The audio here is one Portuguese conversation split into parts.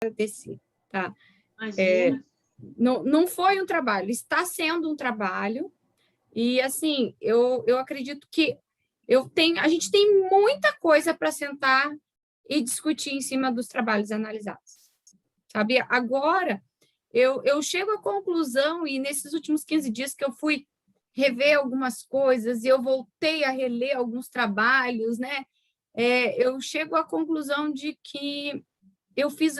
agradecer, tá? Imagina. Não foi um trabalho, está sendo um trabalho, e assim, eu acredito que a gente tem muita coisa para sentar e discutir em cima dos trabalhos analisados, sabe? Agora, eu chego à conclusão, e nesses últimos 15 dias que eu fui rever algumas coisas, e eu voltei a reler alguns trabalhos, né? Eu chego à conclusão de que eu fiz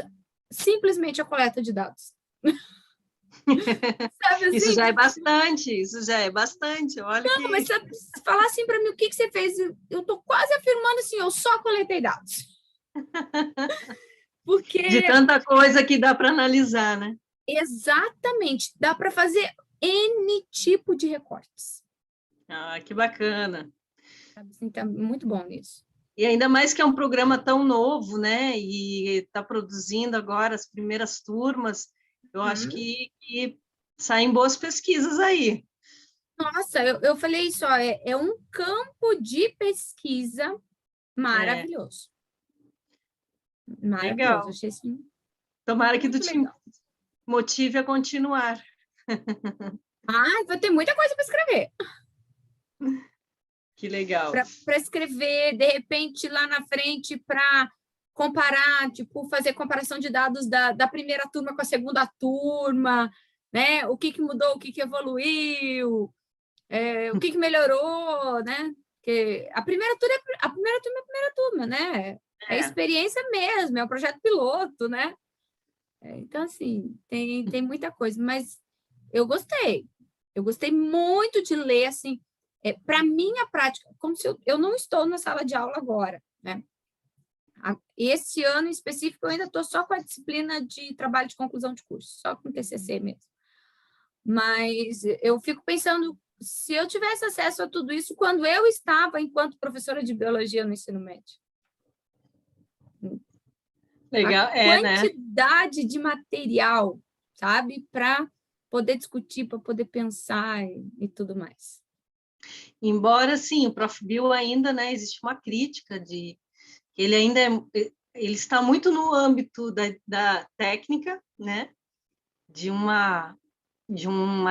simplesmente a coleta de dados. Sabe assim? Isso já é bastante, isso já é bastante. Olha não, que... mas se falar assim para mim, o que você fez? Eu estou quase afirmando assim, eu só coletei dados. Porque... De tanta coisa que dá para analisar, né? Exatamente, dá para fazer N tipo de recortes. Ah, que bacana. Assim, tá muito bom nisso. E ainda mais que é um programa tão novo, né? E está produzindo agora as primeiras turmas. Eu acho que saem boas pesquisas aí. Nossa, eu falei isso, ó, é um campo de pesquisa maravilhoso. Maravilhoso, Legal. achei assim. Tomara que tu Muito te legal. motive a continuar. Vou ter muita coisa para escrever. Que legal. Para escrever, de repente, lá na frente, para comparar, tipo, fazer comparação de dados da primeira turma com a segunda turma, né? O que mudou, o que evoluiu, o que melhorou, né? Porque a primeira turma é a primeira turma, né? É experiência mesmo, é um projeto piloto, né? Então, assim, tem muita coisa, mas eu gostei muito de ler, assim, para minha prática, como se eu não estou na sala de aula agora, né? Esse ano em específico, eu ainda estou só com a disciplina de trabalho de conclusão de curso, só com TCC mesmo. Mas eu fico pensando, se eu tivesse acesso a tudo isso quando eu estava enquanto professora de biologia no ensino médio. Legal, a né? quantidade de material, sabe? Para poder discutir, para poder pensar e tudo mais. Embora, sim, o Prof. Bill ainda, né, existe uma crítica de que ele ainda ele está muito no âmbito da técnica, né, de uma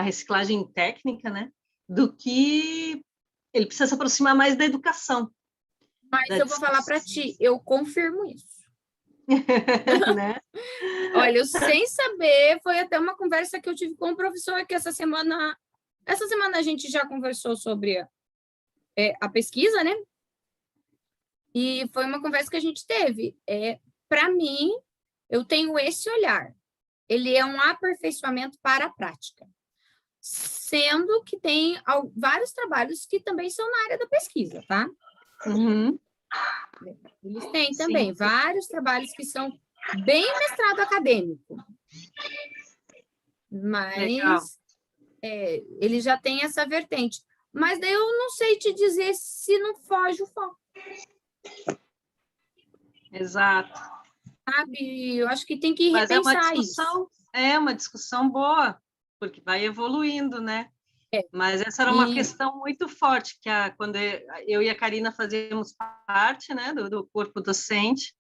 reciclagem técnica, né, do que ele precisa se aproximar mais da educação. Mas eu vou falar para ti, eu confirmo isso. Né? Olha, eu sem saber, foi até uma conversa que eu tive com o professor, que essa semana a gente já conversou sobre a pesquisa, né? E foi uma conversa que a gente teve. Para mim, eu tenho esse olhar. Ele é um aperfeiçoamento para a prática. Sendo que tem vários trabalhos que também são na área da pesquisa, tá? Uhum. Eles têm também vários trabalhos que são bem mestrado acadêmico. Mas ele já tem essa vertente. Mas daí eu não sei te dizer se não foge o foco. Exato. Sabe? Eu acho que tem que Mas repensar isso. É uma discussão boa, porque vai evoluindo, né? Mas essa era uma questão muito forte, que quando eu e a Karina fazíamos parte, né, do corpo docente,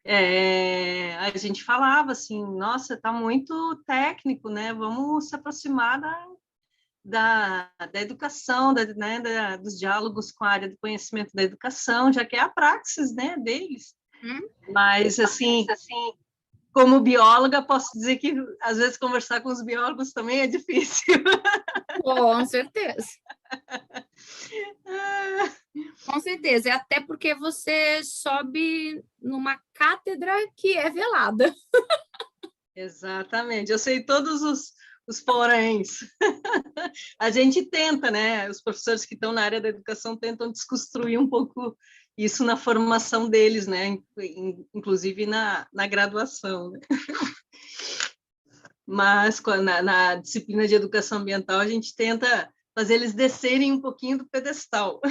a gente falava assim, nossa, está muito técnico, né? Vamos se aproximar da educação, né, dos diálogos com a área do conhecimento da educação, já que é a praxis, né, deles. Mas, assim, como bióloga, posso dizer que, às vezes, conversar com os biólogos também é difícil. Com certeza. Com certeza. Até porque você sobe numa cátedra que é velada. Exatamente. Eu sei todos os poréns. A gente tenta, né? Os professores que estão na área da educação tentam desconstruir um pouco isso na formação deles, né? Inclusive na graduação. Né? Mas na disciplina de educação ambiental a gente tenta fazer eles descerem um pouquinho do pedestal.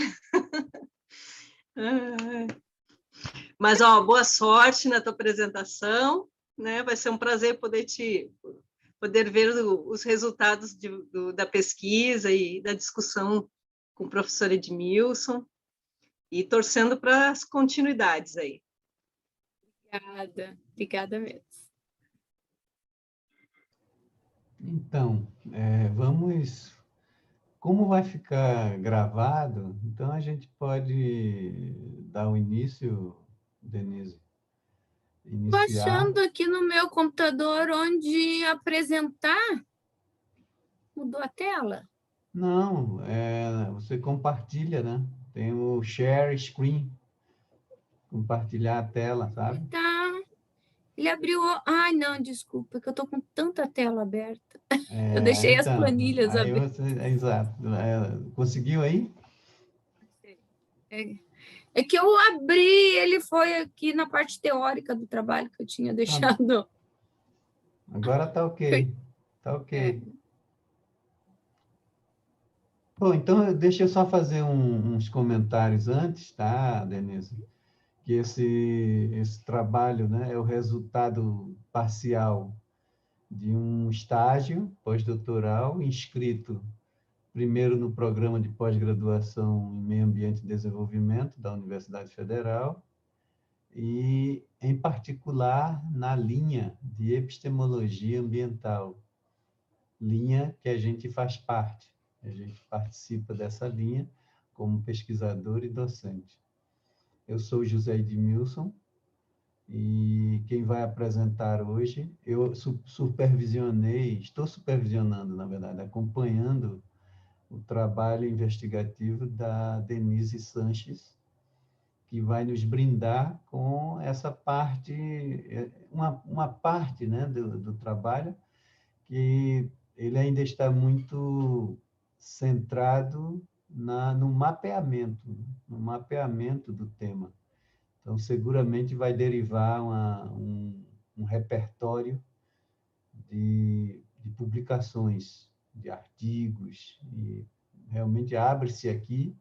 Mas boa sorte na tua apresentação, né? Vai ser um prazer poder ver os resultados da pesquisa e da discussão com o professor Edmilson e torcendo para as continuidades aí. Obrigada mesmo. Então, vamos... Como vai ficar gravado, então a gente pode dar o início, Denise. Estou Iniciar. achando aqui no meu computador onde apresentar. Mudou a tela? Não, você compartilha, né? Tem o share screen, compartilhar a tela, sabe? Tá. Ele abriu. Ai, não, desculpa, que eu estou com tanta tela aberta. Eu deixei as Então, planilhas aí abertas. você, exato. Conseguiu aí? É, é que eu abri, ele foi aqui na parte teórica do trabalho que eu tinha Ah, deixado. agora tá ok. Tá É, ok. Bom, então deixa eu só fazer uns comentários antes, tá, Denise? Que esse trabalho, né, é o resultado parcial de um estágio pós-doutoral inscrito primeiro no programa de pós-graduação em Meio Ambiente e Desenvolvimento da Universidade Federal e, em particular, na linha de epistemologia ambiental, linha que a gente faz parte. A gente participa dessa linha como pesquisador e docente. Eu sou José Edmilson e quem vai apresentar hoje, eu supervisionei, estou supervisionando, na verdade, acompanhando o trabalho investigativo da Denise Sanches, que vai nos brindar com essa parte, uma parte, né, do trabalho, que ele ainda está muito centrado no mapeamento do tema. Então, seguramente vai derivar um repertório de publicações, de artigos, e realmente abre-se aqui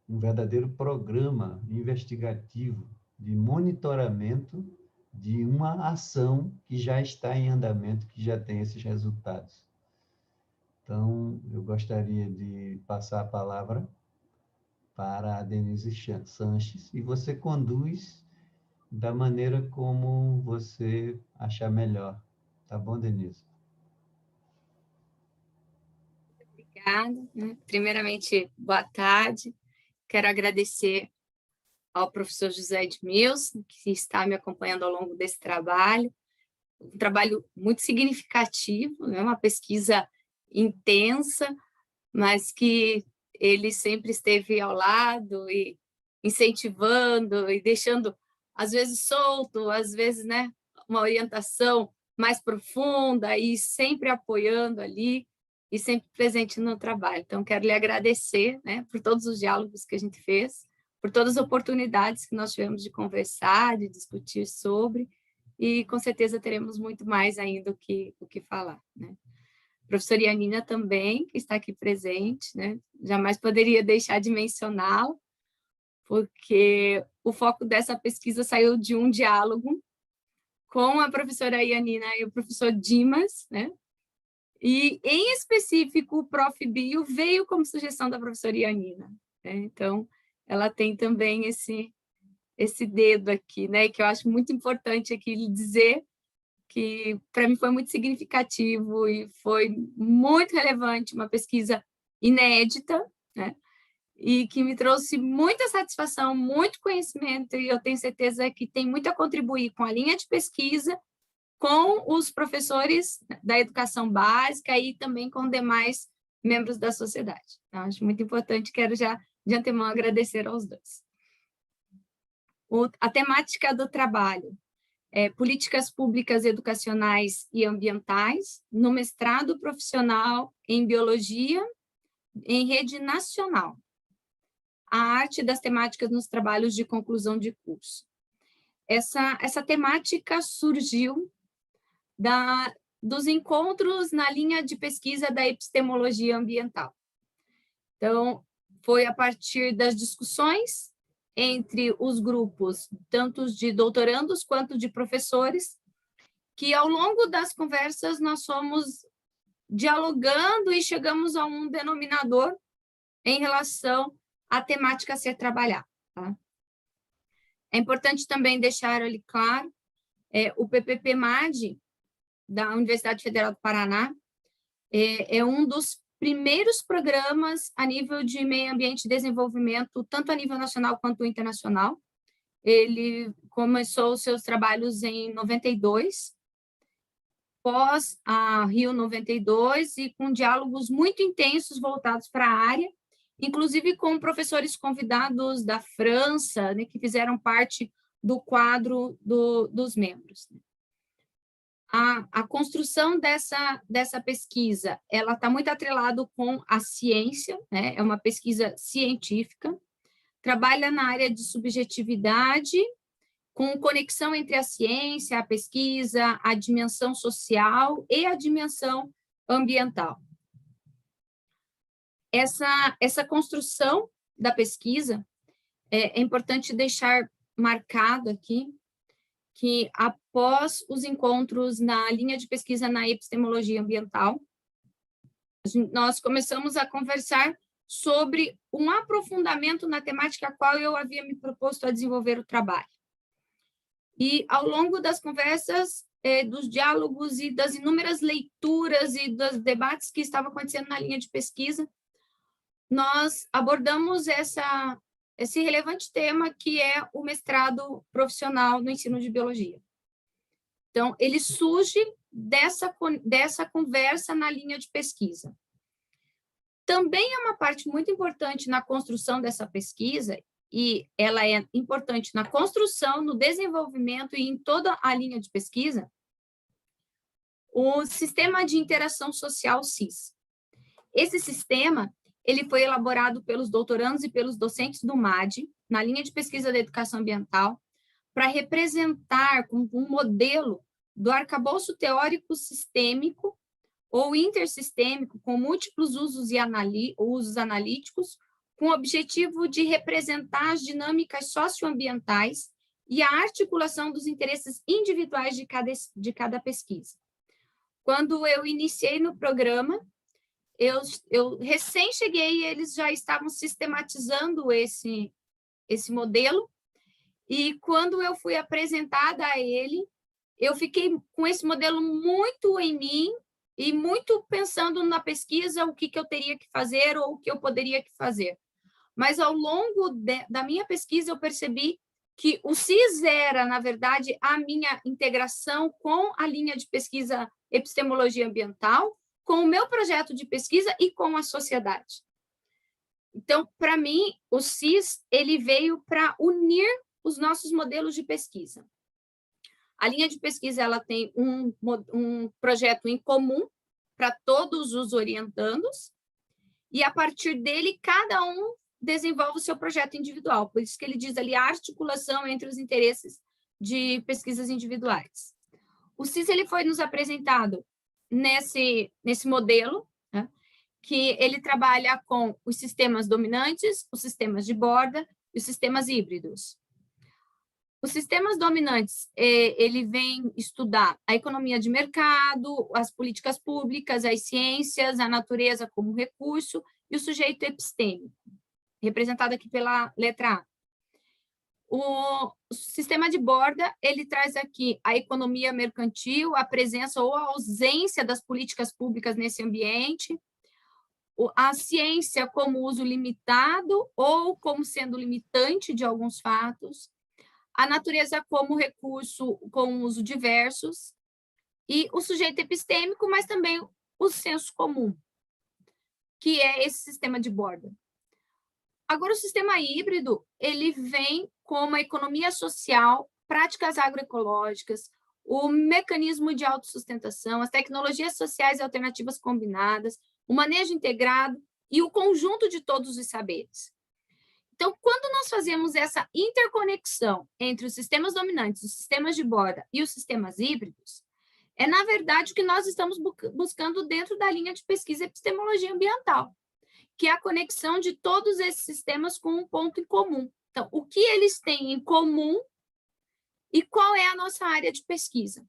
um verdadeiro programa investigativo de monitoramento de uma ação que já está em andamento, que já tem esses resultados. Então, eu gostaria de passar a palavra para a Denise Sanches, e você conduz da maneira como você achar melhor. Tá bom, Denise? obrigada, né? Primeiramente, boa tarde. Quero agradecer ao professor José Edmilson, que está me acompanhando ao longo desse trabalho. Um trabalho muito significativo, né? Uma pesquisa intensa, mas que ele sempre esteve ao lado e incentivando e deixando, às vezes solto, às vezes, né, uma orientação mais profunda e sempre apoiando ali e sempre presente no trabalho. Então, quero lhe agradecer, né, por todos os diálogos que a gente fez, por todas as oportunidades que nós tivemos de conversar, de discutir sobre, e com certeza teremos muito mais ainda o que falar, né? Professora Yanina também, que está aqui presente, né? Jamais poderia deixar de mencioná-la, porque o foco dessa pesquisa saiu de um diálogo com a professora Yanina e o professor Dimas, né? E, em específico, o Prof. Bio veio como sugestão da professora Yanina, né? Então, ela tem também esse dedo aqui, né? Que eu acho muito importante aqui dizer que para mim foi muito significativo e foi muito relevante, uma pesquisa inédita, né? E que me trouxe muita satisfação, muito conhecimento, e eu tenho certeza que tem muito a contribuir com a linha de pesquisa, com os professores da educação básica e também com demais membros da sociedade. Então, acho muito importante, quero já de antemão agradecer aos dois. A temática do trabalho: políticas públicas educacionais e ambientais, no mestrado profissional em biologia, em rede nacional. A arte das temáticas nos trabalhos de conclusão de curso. Essa temática surgiu dos encontros na linha de pesquisa da epistemologia ambiental. Então, foi a partir das discussões entre os grupos, tanto de doutorandos quanto de professores, que ao longo das conversas nós fomos dialogando e chegamos a um denominador em relação à temática a ser trabalhada. Tá? É importante também deixar ali claro, o PPP-MAD, da Universidade Federal do Paraná, é um dos primeiros programas a nível de meio ambiente e desenvolvimento, tanto a nível nacional quanto internacional. Ele começou os seus trabalhos em 92, pós a Rio 92, e com diálogos muito intensos voltados para a área, inclusive com professores convidados da França, né, que fizeram parte do quadro dos membros. A construção dessa pesquisa, ela está muito atrelada com a ciência, né? É uma pesquisa científica, trabalha na área de subjetividade, com conexão entre a ciência, a pesquisa, a dimensão social e a dimensão ambiental. Essa construção da pesquisa, é importante deixar marcado aqui, que após os encontros na linha de pesquisa na epistemologia ambiental, nós começamos a conversar sobre um aprofundamento na temática a qual eu havia me proposto a desenvolver o trabalho. E, ao longo das conversas, dos diálogos e das inúmeras leituras e dos debates que estavam acontecendo na linha de pesquisa, nós abordamos esse relevante tema, que é o mestrado profissional no ensino de biologia. Então, ele surge dessa conversa na linha de pesquisa. Também é uma parte muito importante na construção dessa pesquisa, e ela é importante na construção, no desenvolvimento e em toda a linha de pesquisa, o Sistema de Interação Social, SIS. Esse sistema, ele foi elaborado pelos doutorandos e pelos docentes do MAD, na linha de pesquisa da educação ambiental, para representar como um modelo do arcabouço teórico sistêmico ou intersistêmico, com múltiplos usos e usos analíticos, com o objetivo de representar as dinâmicas socioambientais e a articulação dos interesses individuais de cada pesquisa. Quando eu iniciei no programa, eu recém cheguei e eles já estavam sistematizando esse modelo, e quando eu fui apresentada a ele, eu fiquei com esse modelo muito em mim e muito pensando na pesquisa, o que eu teria que fazer ou o que eu poderia fazer. Mas, ao longo da minha pesquisa, eu percebi que o CIS era, na verdade, a minha integração com a linha de pesquisa epistemologia ambiental, com o meu projeto de pesquisa e com a sociedade. Então, para mim, o CIS ele veio para unir os nossos modelos de pesquisa. A linha de pesquisa ela tem um projeto em comum para todos os orientandos, e, a partir dele, cada um desenvolve o seu projeto individual. Por isso que ele diz ali a articulação entre os interesses de pesquisas individuais. O CIS ele foi nos apresentado nesse modelo, né, que ele trabalha com os sistemas dominantes, os sistemas de borda e os sistemas híbridos. Os sistemas dominantes, ele vem estudar a economia de mercado, as políticas públicas, as ciências, a natureza como recurso e o sujeito epistêmico, representado aqui pela letra A. O sistema de borda, ele traz aqui a economia mercantil, a presença ou a ausência das políticas públicas nesse ambiente, a ciência como uso limitado ou como sendo limitante de alguns fatos, a natureza como recurso com uso diversos, e o sujeito epistêmico, mas também o senso comum, que é esse sistema de borda. Agora, o sistema híbrido, ele vem como a economia social, práticas agroecológicas, o mecanismo de autossustentação, as tecnologias sociais e alternativas combinadas, o manejo integrado e o conjunto de todos os saberes. Então, quando nós fazemos essa interconexão entre os sistemas dominantes, os sistemas de borda e os sistemas híbridos, é, na verdade, o que nós estamos buscando dentro da linha de pesquisa epistemologia ambiental, que é a conexão de todos esses sistemas com um ponto em comum. Então, o que eles têm em comum e qual é a nossa área de pesquisa?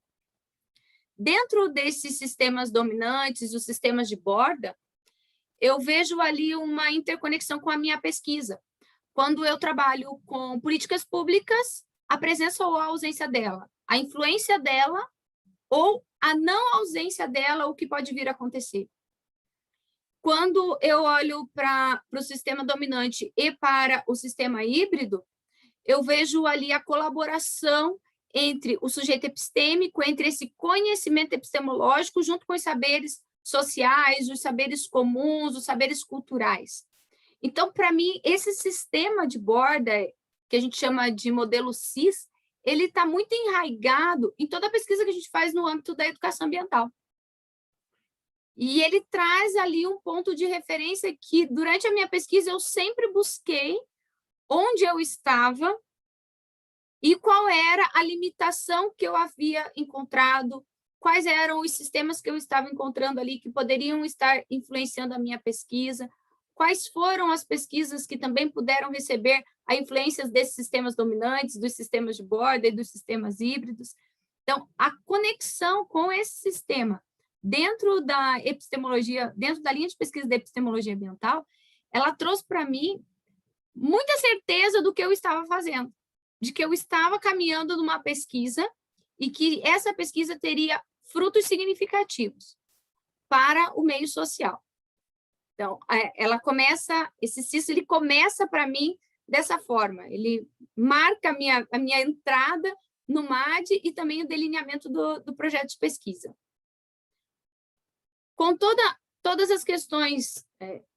Dentro desses sistemas dominantes, os sistemas de borda, eu vejo ali uma interconexão com a minha pesquisa. Quando eu trabalho com políticas públicas, a presença ou a ausência dela, a influência dela ou a não ausência dela, o que pode vir a acontecer. quando eu olho para o sistema dominante e para o sistema híbrido, eu vejo ali a colaboração entre o sujeito epistêmico, entre esse conhecimento epistemológico, junto com os saberes sociais, os saberes comuns, os saberes culturais. Então, para mim, esse sistema de borda, que a gente chama de modelo CIS, ele está muito enraizado em toda a pesquisa que a gente faz no âmbito da educação ambiental. E ele traz ali um ponto de referência que, durante a minha pesquisa, eu sempre busquei onde eu estava e qual era a limitação que eu havia encontrado, quais eram os sistemas que eu estava encontrando ali que poderiam estar influenciando a minha pesquisa, quais foram as pesquisas que também puderam receber a influência desses sistemas dominantes, dos sistemas de borda e dos sistemas híbridos. Então, a conexão com esse sistema dentro da epistemologia, dentro da linha de pesquisa da epistemologia ambiental, ela trouxe para mim muita certeza do que eu estava fazendo, de que eu estava caminhando numa pesquisa e que essa pesquisa teria frutos significativos para o meio social. Então, esse CIS, ele começa para mim dessa forma, ele marca a minha entrada no MAD e também o delineamento do projeto de pesquisa. Com todas as questões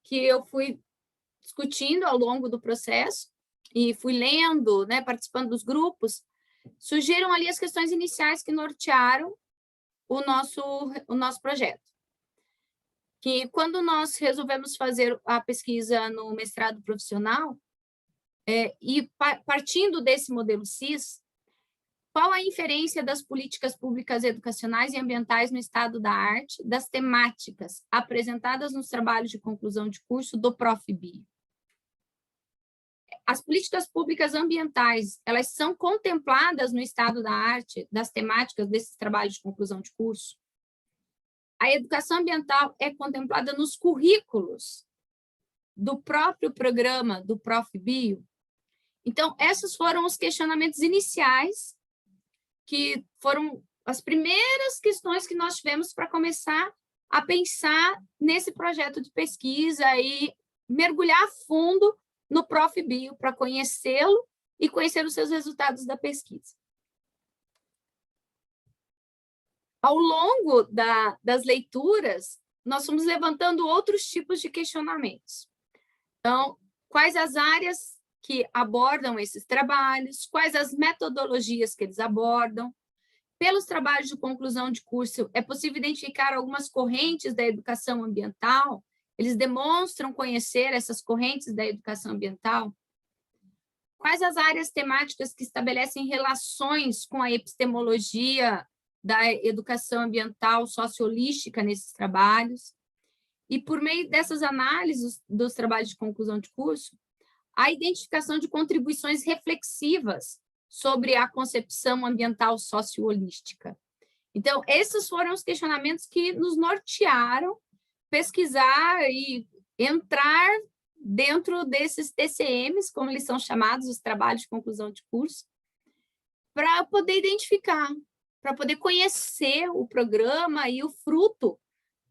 que eu fui discutindo ao longo do processo, e fui lendo, né, participando dos grupos, surgiram ali as questões iniciais que nortearam o nosso projeto. Que quando nós resolvemos fazer a pesquisa no mestrado profissional, e partindo desse modelo CIS, qual a inferência das políticas públicas educacionais e ambientais no estado da arte, das temáticas apresentadas nos trabalhos de conclusão de curso do Prof.Bio? As políticas públicas ambientais, elas são contempladas no estado da arte, das temáticas desses trabalhos de conclusão de curso? A educação ambiental é contemplada nos currículos do próprio programa do Prof.Bio? Então, esses foram os questionamentos iniciais, que foram as primeiras questões que nós tivemos para começar a pensar nesse projeto de pesquisa e mergulhar a fundo no Prof.Bio para conhecê-lo e conhecer os seus resultados da pesquisa. Ao longo das leituras, nós fomos levantando outros tipos de questionamentos. Então, quais as áreas que abordam esses trabalhos, quais as metodologias que eles abordam? Pelos trabalhos de conclusão de curso, é possível identificar algumas correntes da educação ambiental? Eles demonstram conhecer essas correntes da educação ambiental? Quais as áreas temáticas que estabelecem relações com a epistemologia da educação ambiental sociolística nesses trabalhos? E, por meio dessas análises dos trabalhos de conclusão de curso, a identificação de contribuições reflexivas sobre a concepção ambiental socioholística. Então, esses foram os questionamentos que nos nortearam pesquisar e entrar dentro desses TCMs, como eles são chamados, os trabalhos de conclusão de curso, para poder identificar, para poder conhecer o programa e o fruto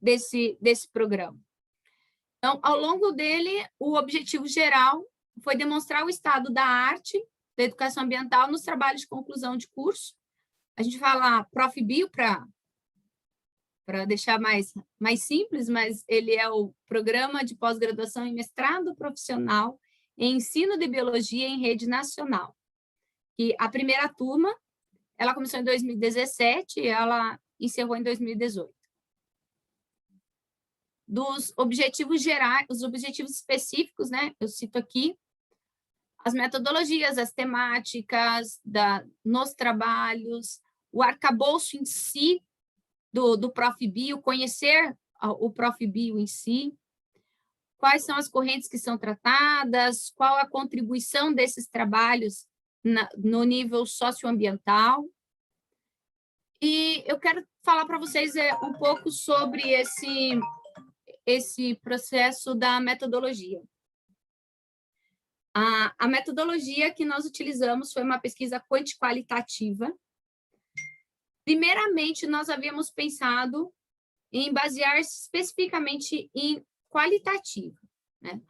desse programa. Então, ao longo dele, o objetivo geral foi demonstrar o estado da arte, da educação ambiental nos trabalhos de conclusão de curso. A gente fala Prof.Bio para deixar mais simples, mas ele é o programa de pós-graduação e mestrado profissional em ensino de biologia em rede nacional. E a primeira turma, ela começou em 2017 e ela encerrou em 2018. Dos objetivos gerais, os objetivos específicos, né? Eu cito aqui as metodologias, as temáticas nos trabalhos, o arcabouço em si do Prof.Bio, conhecer o Prof.Bio em si, quais são as correntes que são tratadas, qual a contribuição desses trabalhos no nível socioambiental. E eu quero falar para vocês um pouco sobre esse processo da metodologia. A metodologia que nós utilizamos foi uma pesquisa quanti-qualitativa. Primeiramente, nós havíamos pensado em basear especificamente em qualitativa, né?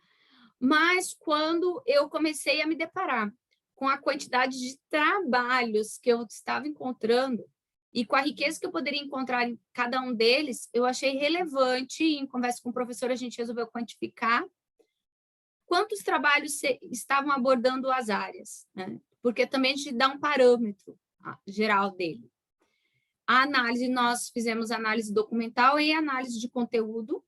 Mas quando eu comecei a me deparar com a quantidade de trabalhos que eu estava encontrando e com a riqueza que eu poderia encontrar em cada um deles, eu achei relevante, em conversa com o professor, a gente resolveu quantificar quantos trabalhos estavam abordando as áreas, né? Porque também a gente dá um parâmetro geral dele. A análise, nós fizemos análise documental e análise de conteúdo,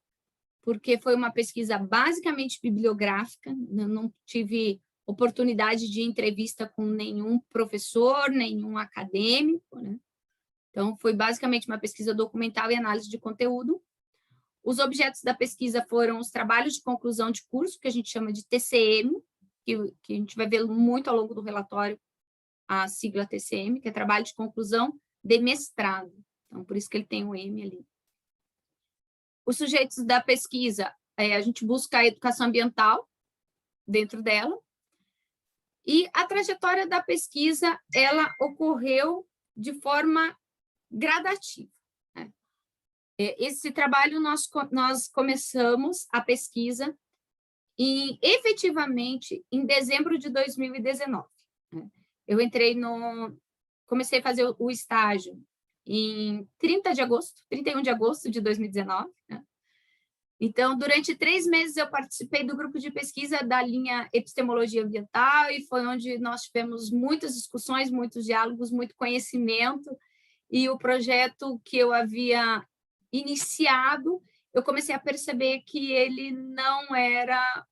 porque foi uma pesquisa basicamente bibliográfica, não tive oportunidade de entrevista com nenhum professor, nenhum acadêmico, né? Então, foi basicamente uma pesquisa documental e análise de conteúdo. Os objetos da pesquisa foram os trabalhos de conclusão de curso, que a gente chama de TCM, que a gente vai ver muito ao longo do relatório, a sigla TCM, que é trabalho de conclusão de mestrado. Então, por isso que ele tem o M ali. Os sujeitos da pesquisa, a gente busca a educação ambiental dentro dela, e a trajetória da pesquisa, ela ocorreu de forma gradativa, né? Esse trabalho, nós começamos a pesquisa efetivamente em dezembro de 2019. Né? Eu comecei a fazer o estágio em 31 de agosto de 2019, né? Então, durante 3 meses, eu participei do grupo de pesquisa da linha Epistemologia Ambiental e foi onde nós tivemos muitas discussões, muitos diálogos, muito conhecimento, e o projeto que eu havia iniciado, eu comecei a perceber que ele não era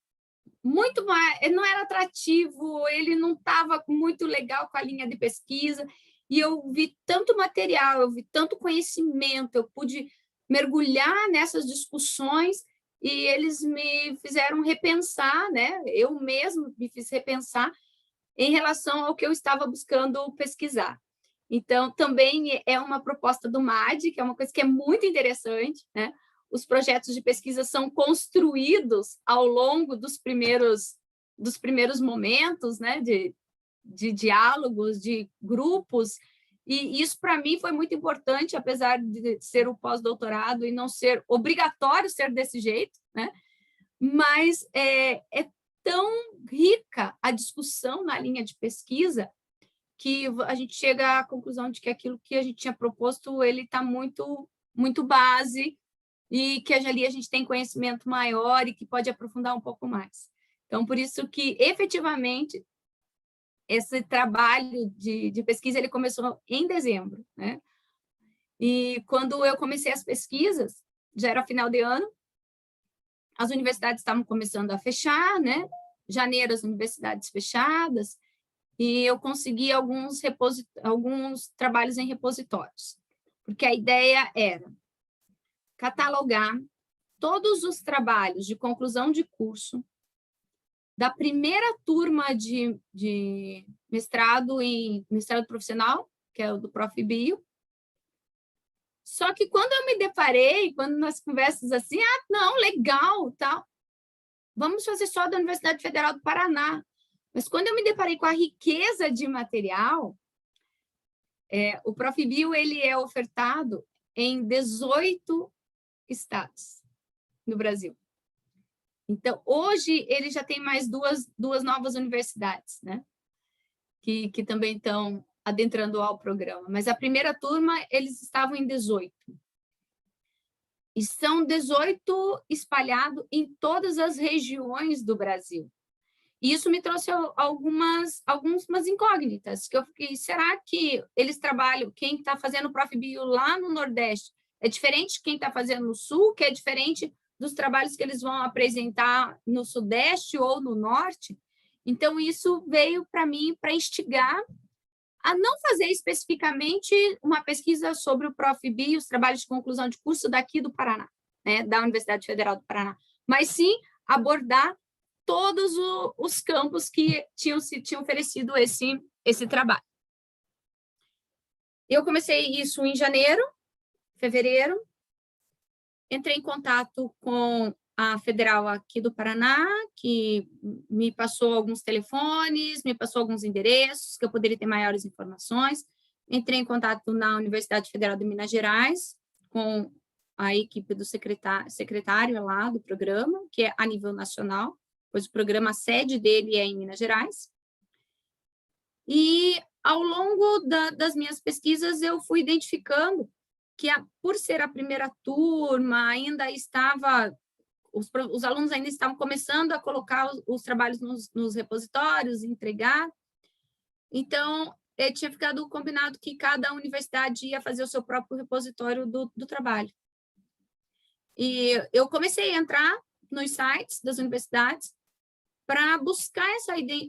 ele não era atrativo, ele não estava muito legal com a linha de pesquisa, e eu vi tanto material, eu vi tanto conhecimento, eu pude mergulhar nessas discussões e eles me fizeram repensar, né? Eu mesmo me fiz repensar em relação ao que eu estava buscando pesquisar. Então, também é uma proposta do MAD, que é uma coisa que é muito interessante, né? Os projetos de pesquisa são construídos ao longo dos primeiros momentos, né? De diálogos, de grupos, e isso, para mim, foi muito importante, apesar de ser o pós-doutorado e não ser obrigatório ser desse jeito, né? Mas é tão rica a discussão na linha de pesquisa que a gente chega à conclusão de que aquilo que a gente tinha proposto, ele está muito, muito base e que ali a gente tem conhecimento maior e que pode aprofundar um pouco mais. Então, por isso que, efetivamente, esse trabalho de pesquisa ele começou em dezembro, né? E quando eu comecei as pesquisas, já era final de ano, as universidades estavam começando a fechar, né? Janeiro, as universidades fechadas, e eu consegui alguns trabalhos em repositórios, porque a ideia era catalogar todos os trabalhos de conclusão de curso da primeira turma de mestrado profissional, que é o do Prof. Bio. Só que quando eu me deparei, quando nas conversas assim, não, legal, tal, vamos fazer só da Universidade Federal do Paraná. Mas quando eu me deparei com a riqueza de material, o Prof. Bio ele é ofertado em 18 estados no Brasil. Então, hoje, ele já tem mais duas novas universidades, né? Que também estão adentrando ao programa. Mas a primeira turma, eles estavam em 18. E são 18 espalhados em todas as regiões do Brasil. E isso me trouxe algumas incógnitas, que eu fiquei, será que eles trabalham, quem está fazendo o Prof. Bio lá no Nordeste é diferente de quem está fazendo no Sul, que é diferente dos trabalhos que eles vão apresentar no Sudeste ou no Norte? Então, isso veio para mim para instigar a não fazer especificamente uma pesquisa sobre o Prof. Bio, os trabalhos de conclusão de curso daqui do Paraná, né, da Universidade Federal do Paraná, mas sim abordar todos os campos que tinham oferecido esse trabalho. Eu comecei isso em fevereiro, entrei em contato com a Federal aqui do Paraná, que me passou alguns telefones, me passou alguns endereços, que eu poderia ter maiores informações. Entrei em contato na Universidade Federal de Minas Gerais, com a equipe do secretário lá do programa, que é a nível nacional, pois o programa, a sede dele é em Minas Gerais. E, ao longo das minhas pesquisas, eu fui identificando que, por ser a primeira turma, ainda estava... Os alunos ainda estavam começando a colocar os trabalhos nos repositórios, entregar. Então, tinha ficado combinado que cada universidade ia fazer o seu próprio repositório do trabalho. E eu comecei a entrar nos sites das universidades para buscar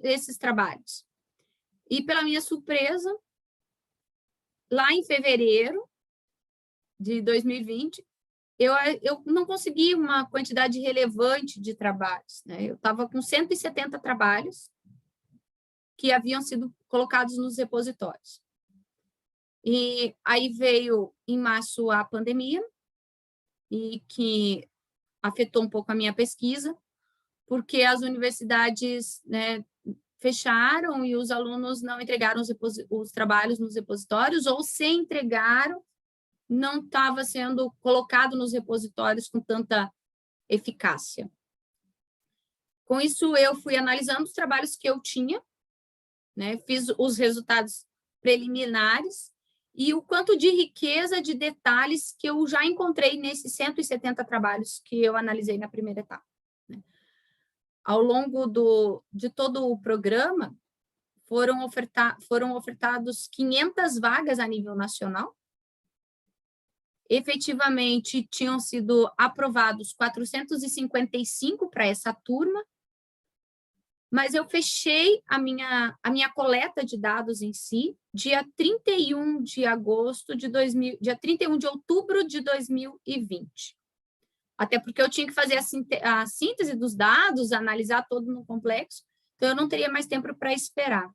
esses trabalhos. E, pela minha surpresa, lá em fevereiro de 2020, eu não consegui uma quantidade relevante de trabalhos, né? Eu estava com 170 trabalhos que haviam sido colocados nos repositórios. E aí veio, em março, a pandemia, e que afetou um pouco a minha pesquisa, porque as universidades, né, fecharam e os alunos não entregaram os trabalhos nos repositórios, ou se entregaram, não estava sendo colocado nos repositórios com tanta eficácia. Com isso, eu fui analisando os trabalhos que eu tinha, né, fiz os resultados preliminares e o quanto de riqueza de detalhes que eu já encontrei nesses 170 trabalhos que eu analisei na primeira etapa. Né. Ao longo de todo o programa, foram ofertados 500 vagas a nível nacional. Efetivamente, tinham sido aprovados 455 para essa turma, mas eu fechei a minha coleta de dados em si dia 31 de outubro de 2020. Até porque eu tinha que fazer a síntese dos dados, analisar todo no complexo, então eu não teria mais tempo para esperar.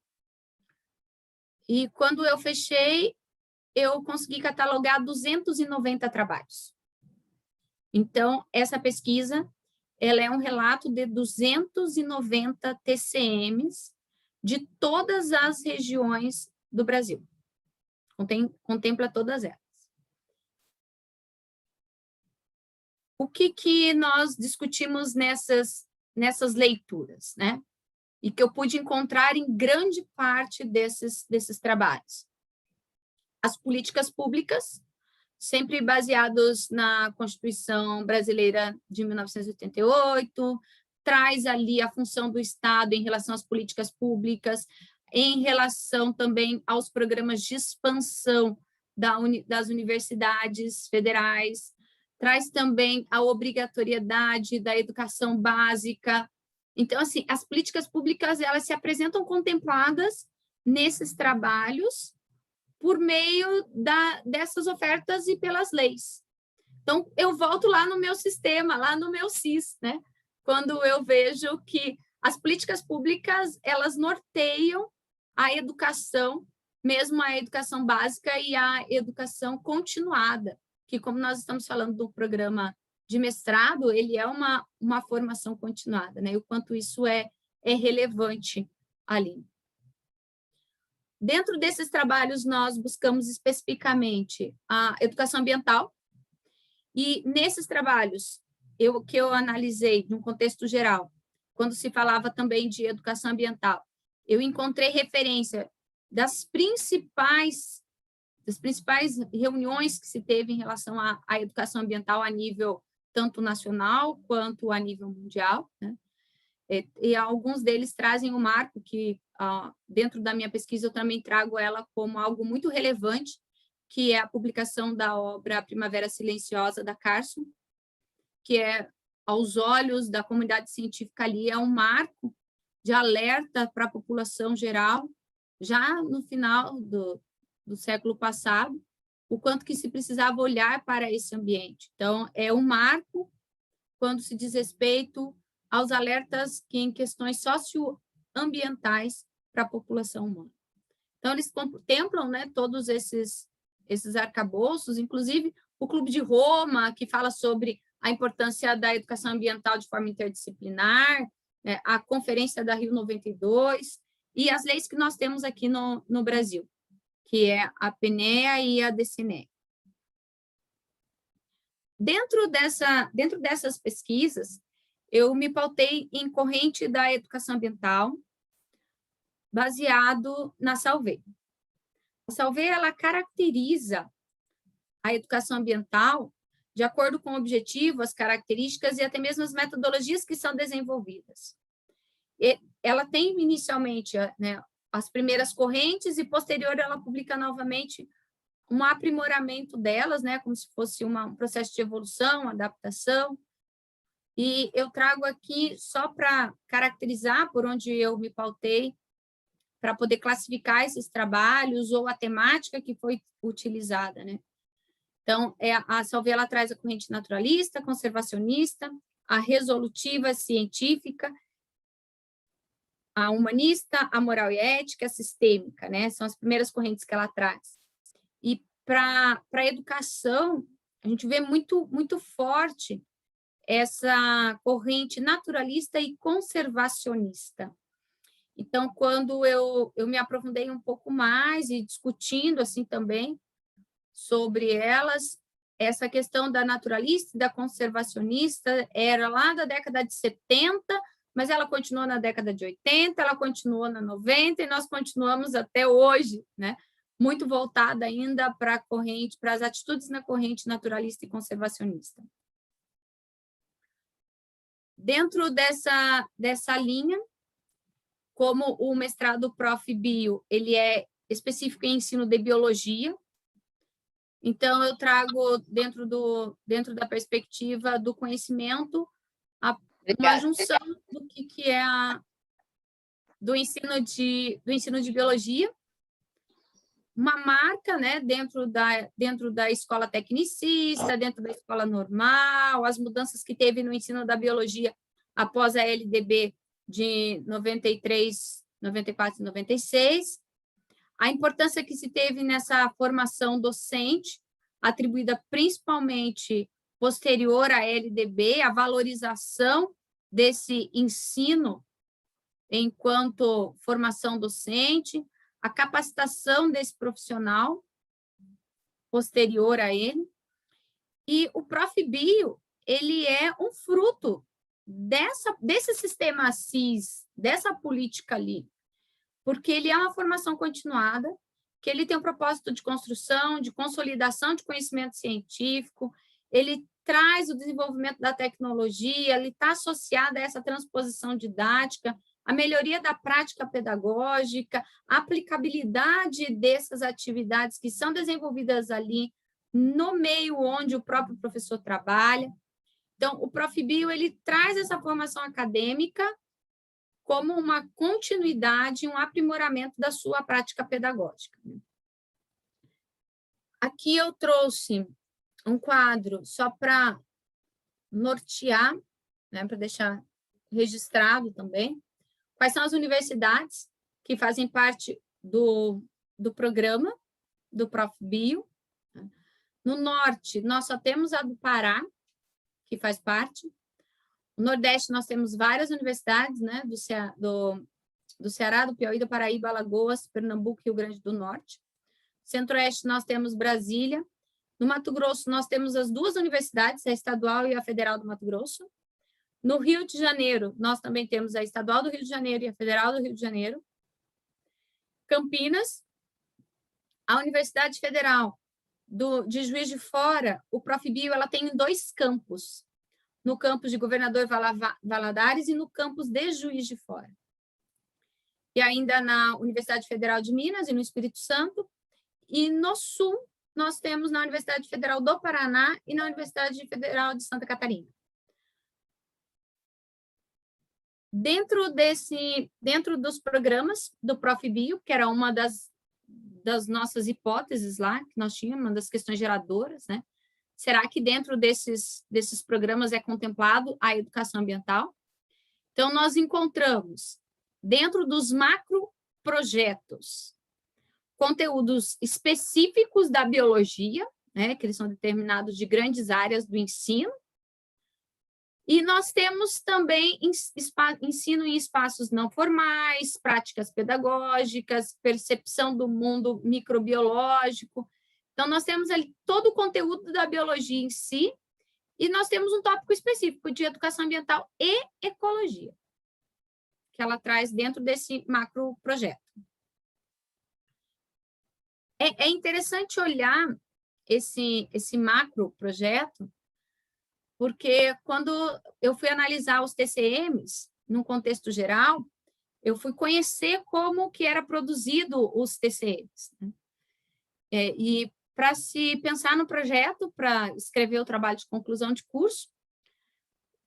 E quando eu fechei, eu consegui catalogar 290 trabalhos. Então, essa pesquisa, ela é um relato de 290 TCMs de todas as regiões do Brasil. Contempla todas elas. O que nós discutimos nessas leituras, né? E que eu pude encontrar em grande parte desses trabalhos. As políticas públicas, sempre baseados na Constituição Brasileira de 1988, traz ali a função do Estado em relação às políticas públicas, em relação também aos programas de expansão das universidades federais, traz também a obrigatoriedade da educação básica. Então, assim, as políticas públicas, elas se apresentam contempladas nesses trabalhos por meio dessas ofertas e pelas leis. Então, eu volto lá no meu sistema, lá no meu CIS, né? Quando eu vejo que as políticas públicas, elas norteiam a educação, mesmo a educação básica e a educação continuada, que, como nós estamos falando do programa de mestrado, ele é uma formação continuada, né? E o quanto isso é relevante ali. Dentro desses trabalhos, nós buscamos especificamente a educação ambiental, e nesses trabalhos, que eu analisei num contexto geral, quando se falava também de educação ambiental, eu encontrei referência das principais reuniões que se teve em relação à educação ambiental a nível tanto nacional quanto a nível mundial, né? E alguns deles trazem o marco que, dentro da minha pesquisa, eu também trago ela como algo muito relevante, que é a publicação da obra Primavera Silenciosa, da Carson, que é, aos olhos da comunidade científica ali, é um marco de alerta para a população geral, já no final do século passado, o quanto que se precisava olhar para esse ambiente. Então, é um marco quando se diz respeito aos alertas que em questões socioambientais para a população humana. Então, eles contemplam, né, todos esses arcabouços, inclusive o Clube de Roma, que fala sobre a importância da educação ambiental de forma interdisciplinar, né, a Conferência da Rio 92, e as leis que nós temos aqui no Brasil, que é a PNEA e a DCNE. Dentro dessas pesquisas, eu me pautei em corrente da educação ambiental, baseado na Salvé. A Salvé, ela caracteriza a educação ambiental de acordo com o objetivo, as características e até mesmo as metodologias que são desenvolvidas. E ela tem inicialmente, né, as primeiras correntes e posterior ela publica novamente um aprimoramento delas, né, como se fosse um processo de evolução, adaptação. E eu trago aqui só para caracterizar por onde eu me pautei, para poder classificar esses trabalhos ou a temática que foi utilizada, né? Então, a Salvé, ela traz a corrente naturalista, conservacionista, a resolutiva científica, a humanista, a moral e ética, a sistêmica, né? São as primeiras correntes que ela traz. E para a educação, a gente vê muito forte essa corrente naturalista e conservacionista. Então, quando eu me aprofundei um pouco mais e discutindo assim também sobre elas, essa questão da naturalista e da conservacionista era lá da década de 70, mas ela continuou na década de 80, ela continuou na 90 e nós continuamos até hoje, né? Muito voltada ainda para a corrente, para as atitudes na corrente naturalista e conservacionista. Dentro dessa linha, como o mestrado Prof. Bio, ele é específico em ensino de biologia, então eu trago dentro da perspectiva do conhecimento uma junção do que é do ensino de biologia, uma marca, né, dentro da escola tecnicista, dentro da escola normal, as mudanças que teve no ensino da biologia após a LDB de 93, 94 e 96, a importância que se teve nessa formação docente, atribuída principalmente posterior à LDB, a valorização desse ensino enquanto formação docente, a capacitação desse profissional posterior a ele. E o Prof. Bio, ele é um fruto desse sistema CIS, dessa política ali, porque ele é uma formação continuada, que ele tem um propósito de construção, de consolidação de conhecimento científico, ele traz o desenvolvimento da tecnologia, ele está associado a essa transposição didática, a melhoria da prática pedagógica, a aplicabilidade dessas atividades que são desenvolvidas ali no meio onde o próprio professor trabalha. Então, o Prof. Bio, ele traz essa formação acadêmica como uma continuidade, um aprimoramento da sua prática pedagógica. Aqui eu trouxe um quadro só para nortear, né, para deixar registrado também, quais são as universidades que fazem parte do programa do Prof. Bio. No norte, nós só temos a do Pará, que faz parte. No Nordeste, nós temos várias universidades, né, do Ceará, do Piauí, do Paraíba, Alagoas, Pernambuco e Rio Grande do Norte. Centro-Oeste, nós temos Brasília. No Mato Grosso, nós temos as duas universidades, a Estadual e a Federal do Mato Grosso. No Rio de Janeiro, nós também temos a Estadual do Rio de Janeiro e a Federal do Rio de Janeiro. Campinas, a Universidade Federal de Juiz de Fora, o Prof. Bio, ela tem 2 campos, no campus de Governador Valadares e no campus de Juiz de Fora. E ainda na Universidade Federal de Minas e no Espírito Santo. E no Sul, nós temos na Universidade Federal do Paraná e na Universidade Federal de Santa Catarina. Dentro dos programas do Prof. Bio, que era uma das nossas hipóteses lá, que nós tínhamos, uma das questões geradoras, né? Será que dentro desses programas é contemplado a educação ambiental? Então, nós encontramos, dentro dos macroprojetos, conteúdos específicos da biologia, né, que eles são determinados de grandes áreas do ensino, e nós temos também ensino em espaços não formais, práticas pedagógicas, percepção do mundo microbiológico. Então, nós temos ali todo o conteúdo da biologia em si, E nós temos um tópico específico de educação ambiental e ecologia, que ela traz dentro desse macro projeto. É interessante olhar esse macro projeto, porque quando eu fui analisar os TCMs, num contexto geral, eu fui conhecer como que era produzido os TCMs, né? E para se pensar no projeto, para escrever o trabalho de conclusão de curso,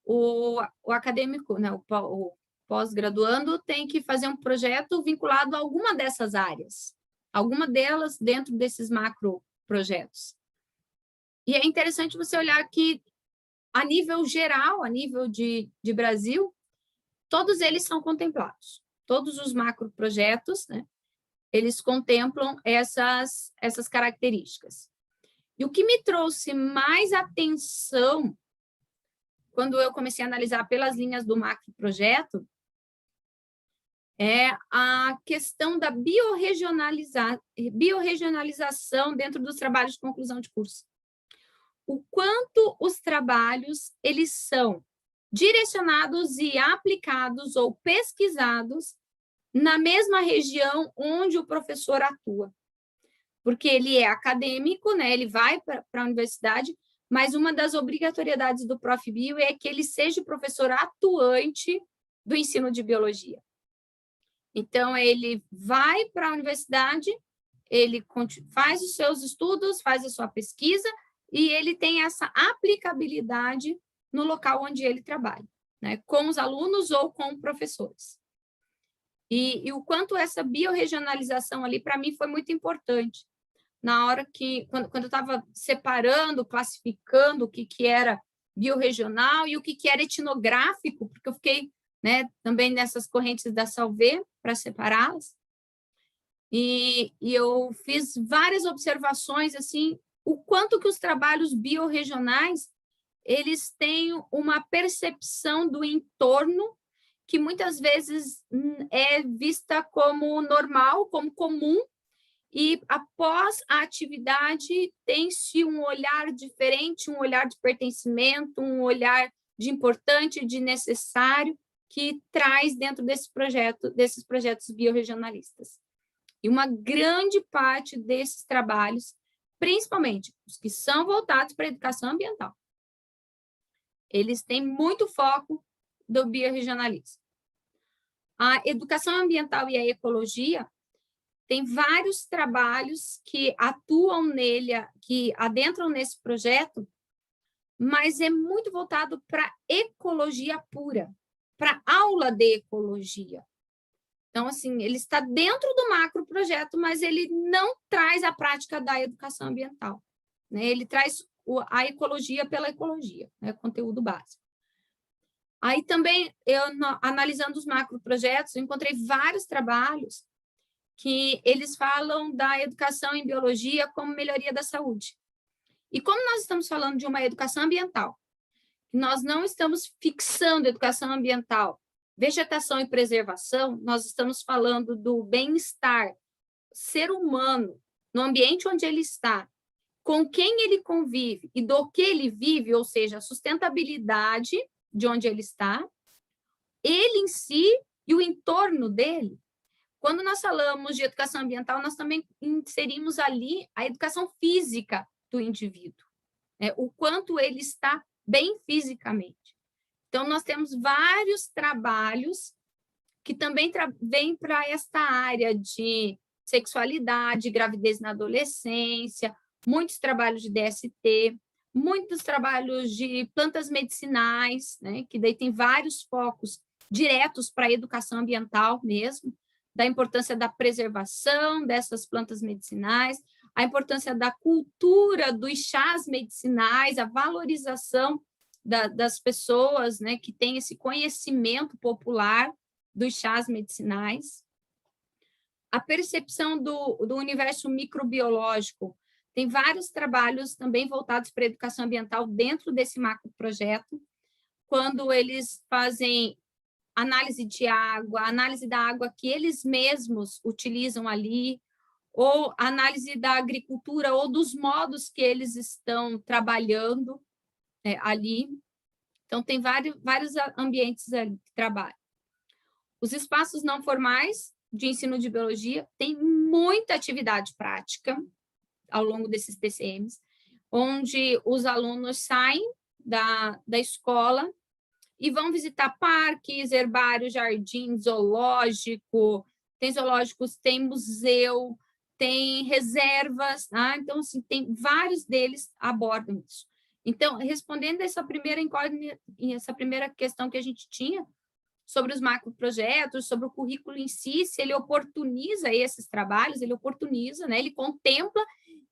o acadêmico, né, o pós-graduando, tem que fazer um projeto vinculado a alguma dessas áreas, alguma delas dentro desses macro projetos. E é interessante você olhar que, a nível geral, a nível de Brasil, todos eles são contemplados. Todos os macro projetos, né, eles contemplam essas características. E o que me trouxe mais atenção quando eu comecei a analisar pelas linhas do macro projeto é a questão da biorregionalização dentro dos trabalhos de conclusão de curso. O quanto os trabalhos eles são direcionados e aplicados ou pesquisados na mesma região onde o professor atua. Porque ele é acadêmico, né? Ele vai para a universidade, mas uma das obrigatoriedades do Profbio é que ele seja professor atuante do ensino de biologia. Então, ele vai para a universidade, ele faz os seus estudos, faz a sua pesquisa, e ele tem essa aplicabilidade no local onde ele trabalha, né? Com os alunos ou com professores. E o quanto essa biorregionalização ali, para mim, foi muito importante. Na hora que, quando eu estava separando, classificando o que era biorregional e o que era etnográfico, porque eu fiquei, né, também nessas correntes da Salvé para separá-las, e eu fiz várias observações, assim, o quanto que os trabalhos biorregionais, eles têm uma percepção do entorno que muitas vezes é vista como normal, como comum, e após a atividade tem-se um olhar diferente, um olhar de pertencimento, um olhar de importante, de necessário, que traz dentro desse projeto, desses projetos biorregionalistas. E uma grande parte desses trabalhos, principalmente os que são voltados para a educação ambiental, eles têm muito foco do biorregionalismo. A educação ambiental e a ecologia tem vários trabalhos que atuam nele, que adentram nesse projeto, mas é muito voltado para ecologia pura, para aula de ecologia. Então, assim, ele está dentro do macro projeto, mas ele não traz a prática da educação ambiental, né? Ele traz a ecologia pela ecologia, né? Conteúdo básico. Aí também, eu analisando os macro projetos, eu encontrei vários trabalhos que eles falam da educação em biologia como melhoria da saúde. E como nós estamos falando de uma educação ambiental, nós não estamos fixando educação ambiental, vegetação e preservação, nós estamos falando do bem-estar ser humano no ambiente onde ele está, com quem ele convive e do que ele vive, ou seja, a sustentabilidade de onde ele está, ele em si e o entorno dele. Quando nós falamos de educação ambiental, nós também inserimos ali a educação física do indivíduo, né? O quanto ele está bem fisicamente. Então, nós temos vários trabalhos que também vêm para esta área de sexualidade, gravidez na adolescência, muitos trabalhos de DST, muitos trabalhos de plantas medicinais, né? Que daí tem vários focos diretos para a educação ambiental mesmo, da importância da preservação dessas plantas medicinais, a importância da cultura dos chás medicinais, a valorização das pessoas, né, que têm esse conhecimento popular dos chás medicinais. A percepção do universo microbiológico. Tem vários trabalhos também voltados para a educação ambiental dentro desse macro projeto, quando eles fazem análise de água, análise da água que eles mesmos utilizam ali, ou análise da agricultura ou dos modos que eles estão trabalhando, ali. Então, tem vários ambientes ali de trabalho. Os espaços não formais de ensino de biologia têm muita atividade prática ao longo desses TCMs, onde os alunos saem da escola e vão visitar parques, herbários, jardins, zoológico, tem zoológicos, tem museu, tem reservas, tá? Então, assim, tem vários deles abordam isso. Então, respondendo essa primeira incógnita, essa primeira questão que a gente tinha sobre os macroprojetos, sobre o currículo em si, se ele oportuniza esses trabalhos, ele oportuniza, né? Ele contempla,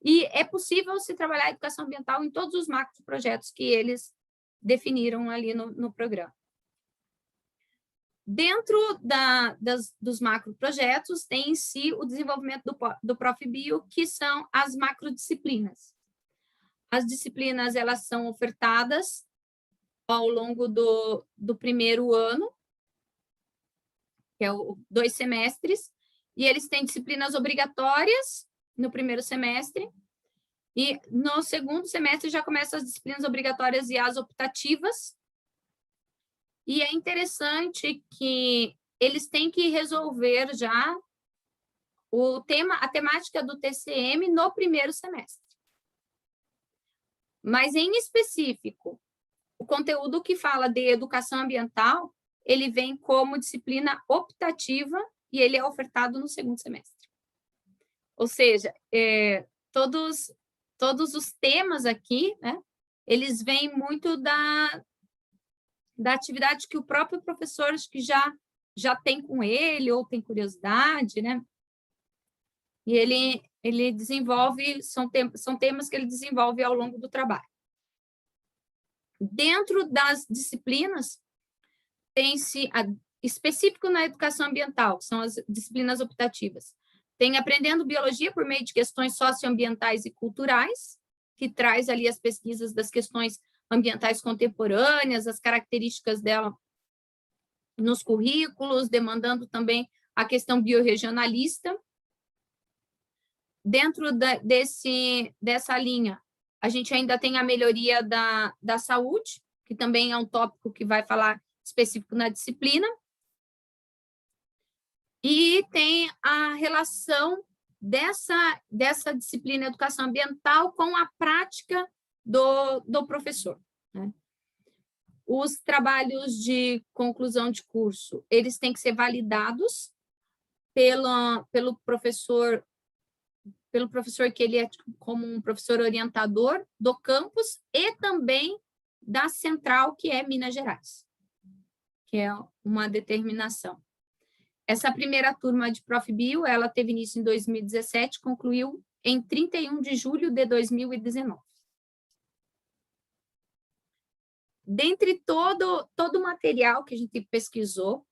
e é possível se trabalhar a educação ambiental em todos os macroprojetos que eles definiram ali no programa. Dentro dos macroprojetos, tem em si o desenvolvimento do ProfBio, que são as macrodisciplinas. As disciplinas, elas são ofertadas ao longo do primeiro ano, que é 2 semestres, e eles têm disciplinas obrigatórias no primeiro semestre, e no segundo semestre já começam as disciplinas obrigatórias e as optativas. E é interessante que eles têm que resolver já a temática do TCM no primeiro semestre. Mas, em específico, o conteúdo que fala de educação ambiental, ele vem como disciplina optativa e ele é ofertado no segundo semestre. Ou seja, todos os temas aqui, né, eles vêm muito da atividade que o próprio professor acho que já tem com ele, ou tem curiosidade, né? E ele desenvolve, são temas que ele desenvolve ao longo do trabalho. Dentro das disciplinas, tem-se, específico na educação ambiental, são as disciplinas optativas. Tem Aprendendo Biologia por meio de questões socioambientais e culturais, que traz ali as pesquisas das questões ambientais contemporâneas, as características dela nos currículos, demandando também a questão biorregionalista. Dentro dessa linha, a gente ainda tem a melhoria da saúde, que também é um tópico que vai falar específico na disciplina. E tem a relação dessa disciplina educação ambiental com a prática do professor, né? Os trabalhos de conclusão de curso, eles têm que ser validados pelo professor que ele é como um professor orientador do campus e também da central, que é Minas Gerais, que é uma determinação. Essa primeira turma de ProfBio, ela teve início em 2017, concluiu em 31 de julho de 2019. Dentre todo o material que a gente pesquisou,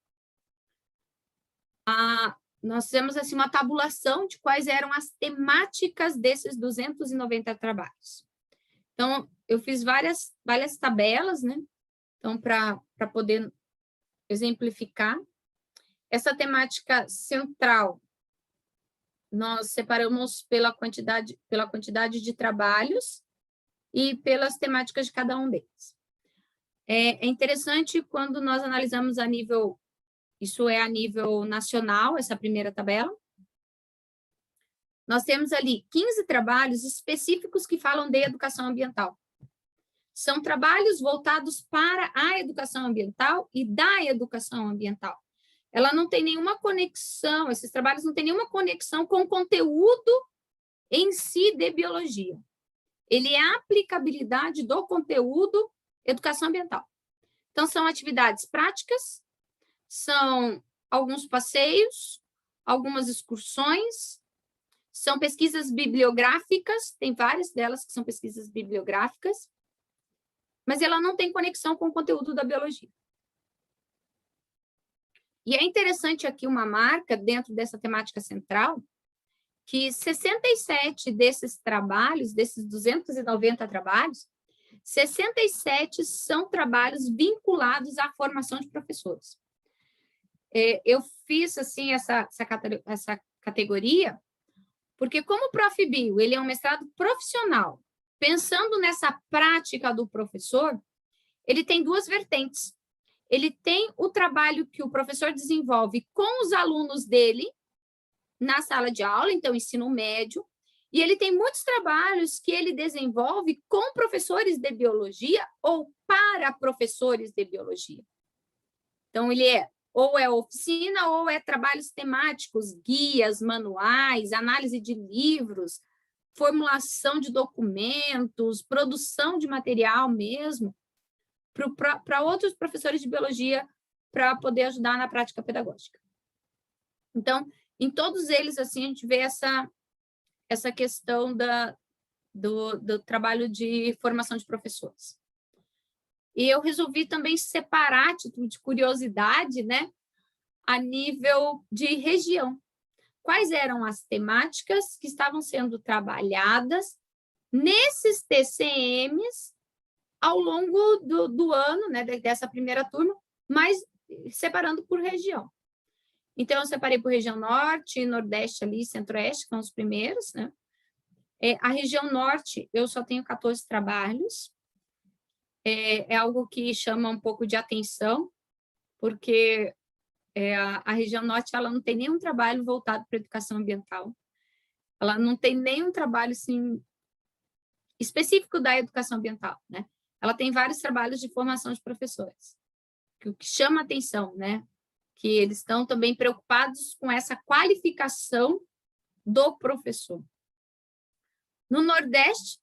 nós fizemos assim, uma tabulação de quais eram as temáticas desses 290 trabalhos. Então, eu fiz várias tabelas, né? Então, para poder exemplificar. Essa temática central, nós separamos pela quantidade de trabalhos e pelas temáticas de cada um deles. É interessante quando nós analisamos a nível nacional, essa primeira tabela. Nós temos ali 15 trabalhos específicos que falam de educação ambiental. São trabalhos voltados para a educação ambiental e da educação ambiental. Ela não tem nenhuma conexão, esses trabalhos não têm nenhuma conexão com o conteúdo em si de biologia. Ele é a aplicabilidade do conteúdo educação ambiental. Então, são atividades práticas, são alguns passeios, algumas excursões, são pesquisas bibliográficas, tem várias delas que são pesquisas bibliográficas, mas ela não tem conexão com o conteúdo da biologia. E é interessante aqui uma marca dentro dessa temática central, que 67 desses trabalhos, desses 290 trabalhos, 67 são trabalhos vinculados à formação de professores. Eu fiz assim, essa categoria, porque como o ProfBio, ele é um mestrado profissional, pensando nessa prática do professor, ele tem duas vertentes. Ele tem o trabalho que o professor desenvolve com os alunos dele na sala de aula, então ensino médio, e ele tem muitos trabalhos que ele desenvolve com professores de biologia ou para professores de biologia. Então, ele ou é oficina ou é trabalhos temáticos, guias, manuais, análise de livros, formulação de documentos, produção de material mesmo, para outros professores de biologia para poder ajudar na prática pedagógica. Então, em todos eles, assim, a gente vê essa questão do trabalho de formação de professores. E eu resolvi também separar, título de curiosidade, né, a nível de região. Quais eram as temáticas que estavam sendo trabalhadas nesses TCMs ao longo do ano, né, dessa primeira turma, mas separando por região. Então, eu separei por região norte, nordeste ali, centro-oeste, que são os primeiros, né? A região norte, eu só tenho 14 trabalhos. É algo que chama um pouco de atenção, porque a região norte ela não tem nenhum trabalho voltado para a educação ambiental. Ela não tem nenhum trabalho assim, específico da educação ambiental, né? Ela tem vários trabalhos de formação de professores. O que chama atenção, né? Que eles estão também preocupados com essa qualificação do professor. No Nordeste,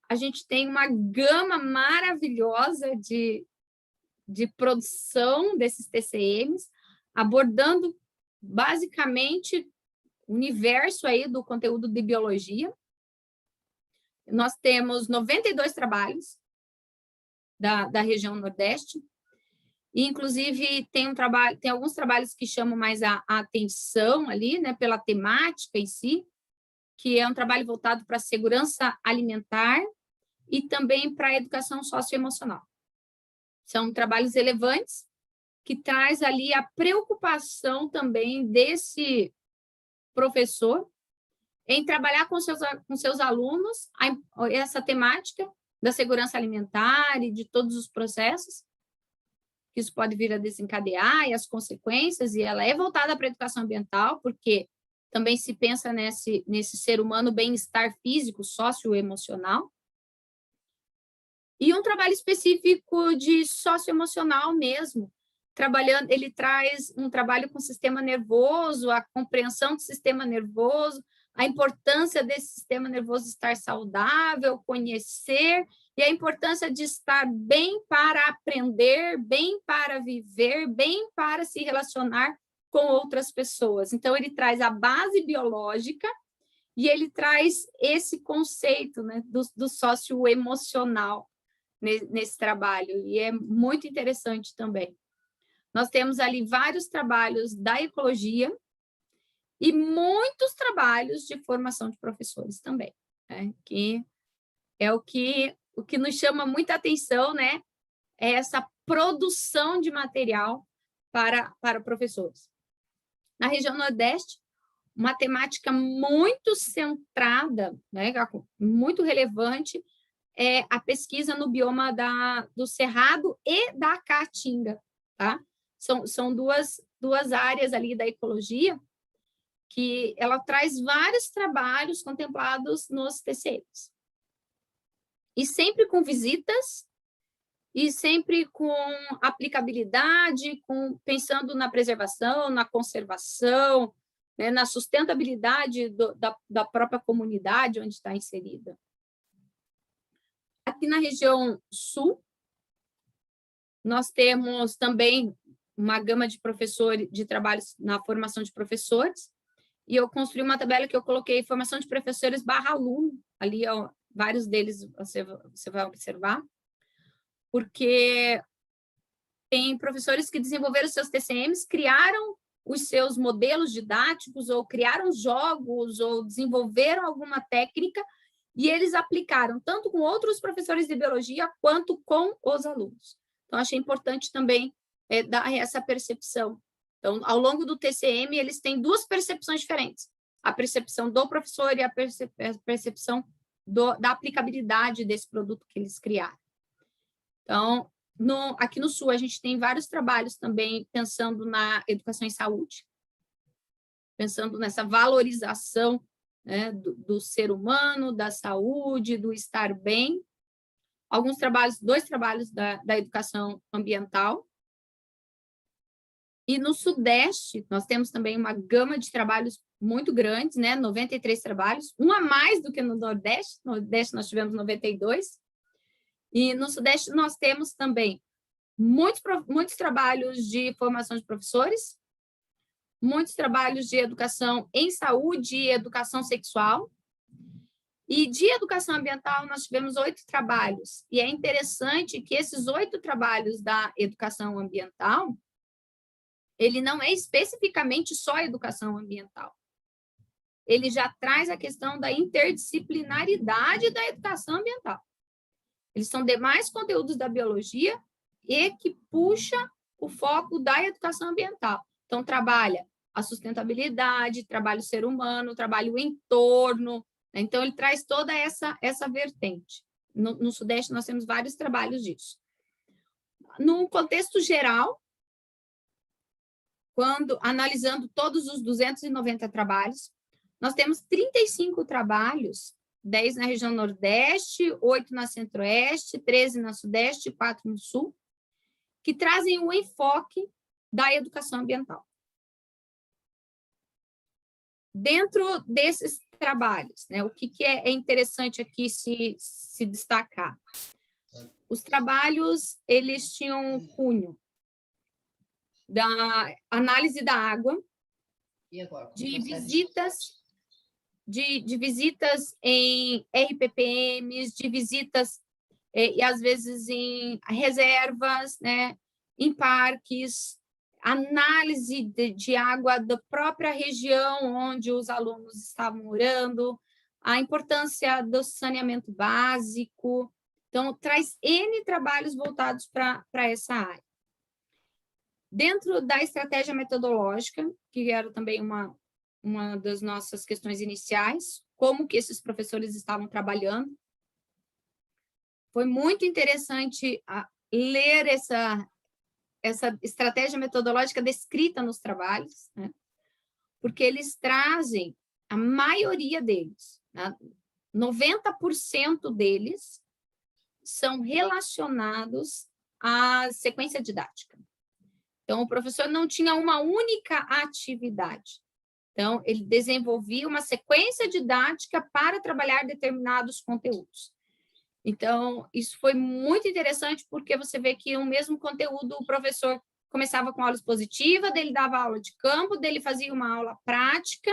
a gente tem uma gama maravilhosa de produção desses TCMs, abordando basicamente o universo aí do conteúdo de biologia. Nós temos 92 trabalhos da região Nordeste, e, inclusive, tem alguns trabalhos que chamam mais a atenção ali, né, pela temática em si, que é um trabalho voltado para a segurança alimentar e também para a educação socioemocional. São trabalhos relevantes que traz ali a preocupação também desse professor em trabalhar com seus alunos essa temática da segurança alimentar e de todos os processos que isso pode vir a desencadear e as consequências, e ela é voltada para a educação ambiental, porque também se pensa nesse ser humano bem-estar físico, socioemocional. E um trabalho específico de socioemocional mesmo, ele traz um trabalho com o sistema nervoso, a compreensão do sistema nervoso, a importância desse sistema nervoso estar saudável, conhecer, e a importância de estar bem para aprender, bem para viver, bem para se relacionar com outras pessoas. Então, ele traz a base biológica e ele traz esse conceito, né, do socioemocional nesse trabalho, e é muito interessante também. Nós temos ali vários trabalhos da ecologia e muitos trabalhos de formação de professores também, né? Que é o que nos chama muita atenção, né? É essa produção de material para professores. Na região Nordeste, uma temática muito centrada, né, muito relevante, é a pesquisa no bioma do Cerrado e da Caatinga, tá? São duas áreas ali da ecologia que ela traz vários trabalhos contemplados nos TCMs. E sempre com visitas, e sempre com aplicabilidade, pensando na preservação, na conservação, né, na sustentabilidade da própria comunidade onde está inserida. Aqui na região sul, nós temos também uma gama de trabalhos na formação de professores, e eu construí uma tabela que eu coloquei formação de professores / aluno, ali, ó, vários deles você vai observar, porque tem professores que desenvolveram seus TCMs, criaram os seus modelos didáticos, ou criaram jogos, ou desenvolveram alguma técnica, e eles aplicaram tanto com outros professores de biologia, quanto com os alunos. Então, achei importante também dar essa percepção. Então, ao longo do TCM, eles têm duas percepções diferentes. A percepção do professor e a percepção da aplicabilidade desse produto que eles criaram. Então, aqui no Sul, a gente tem vários trabalhos também pensando na educação em saúde, pensando nessa valorização, né, do ser humano, da saúde, do estar bem. Dois trabalhos da educação ambiental. E no Sudeste, nós temos também uma gama de trabalhos muito grandes, né? 93 trabalhos, um a mais do que no Nordeste. No Nordeste nós tivemos 92. E no Sudeste nós temos também muitos trabalhos de formação de professores, muitos trabalhos de educação em saúde e educação sexual. E de educação ambiental nós tivemos 8 trabalhos. E é interessante que esses 8 trabalhos da educação ambiental, ele não é especificamente só educação ambiental. Ele já traz a questão da interdisciplinaridade da educação ambiental. Eles são demais conteúdos da biologia e que puxa o foco da educação ambiental. Então, trabalha a sustentabilidade, trabalha o ser humano, trabalha o entorno. Então, ele traz toda essa vertente. No Sudeste, nós temos vários trabalhos disso. No contexto geral, analisando todos os 290 trabalhos, nós temos 35 trabalhos, 10 na região Nordeste, 8 na Centro-Oeste, 13 na Sudeste e 4 no Sul, que trazem o enfoque da educação ambiental. Dentro desses trabalhos, né, o que é interessante aqui se destacar? Os trabalhos, eles tinham um cunho da análise da água, de visitas em RPPMs, de visitas, e às vezes em reservas, né, em parques, análise de água da própria região onde os alunos estavam morando, a importância do saneamento básico. Então, traz N trabalhos voltados para essa área. Dentro da estratégia metodológica, que era também uma das nossas questões iniciais, como que esses professores estavam trabalhando. Foi muito interessante ler essa estratégia metodológica descrita nos trabalhos, né? Porque eles trazem, a maioria deles, né? 90% deles são relacionados à sequência didática. Então, o professor não tinha uma única atividade. Então, ele desenvolvia uma sequência didática para trabalhar determinados conteúdos. Então, isso foi muito interessante, porque você vê que o mesmo conteúdo, o professor começava com aula expositiva, daí ele dava aula de campo, daí ele fazia uma aula prática,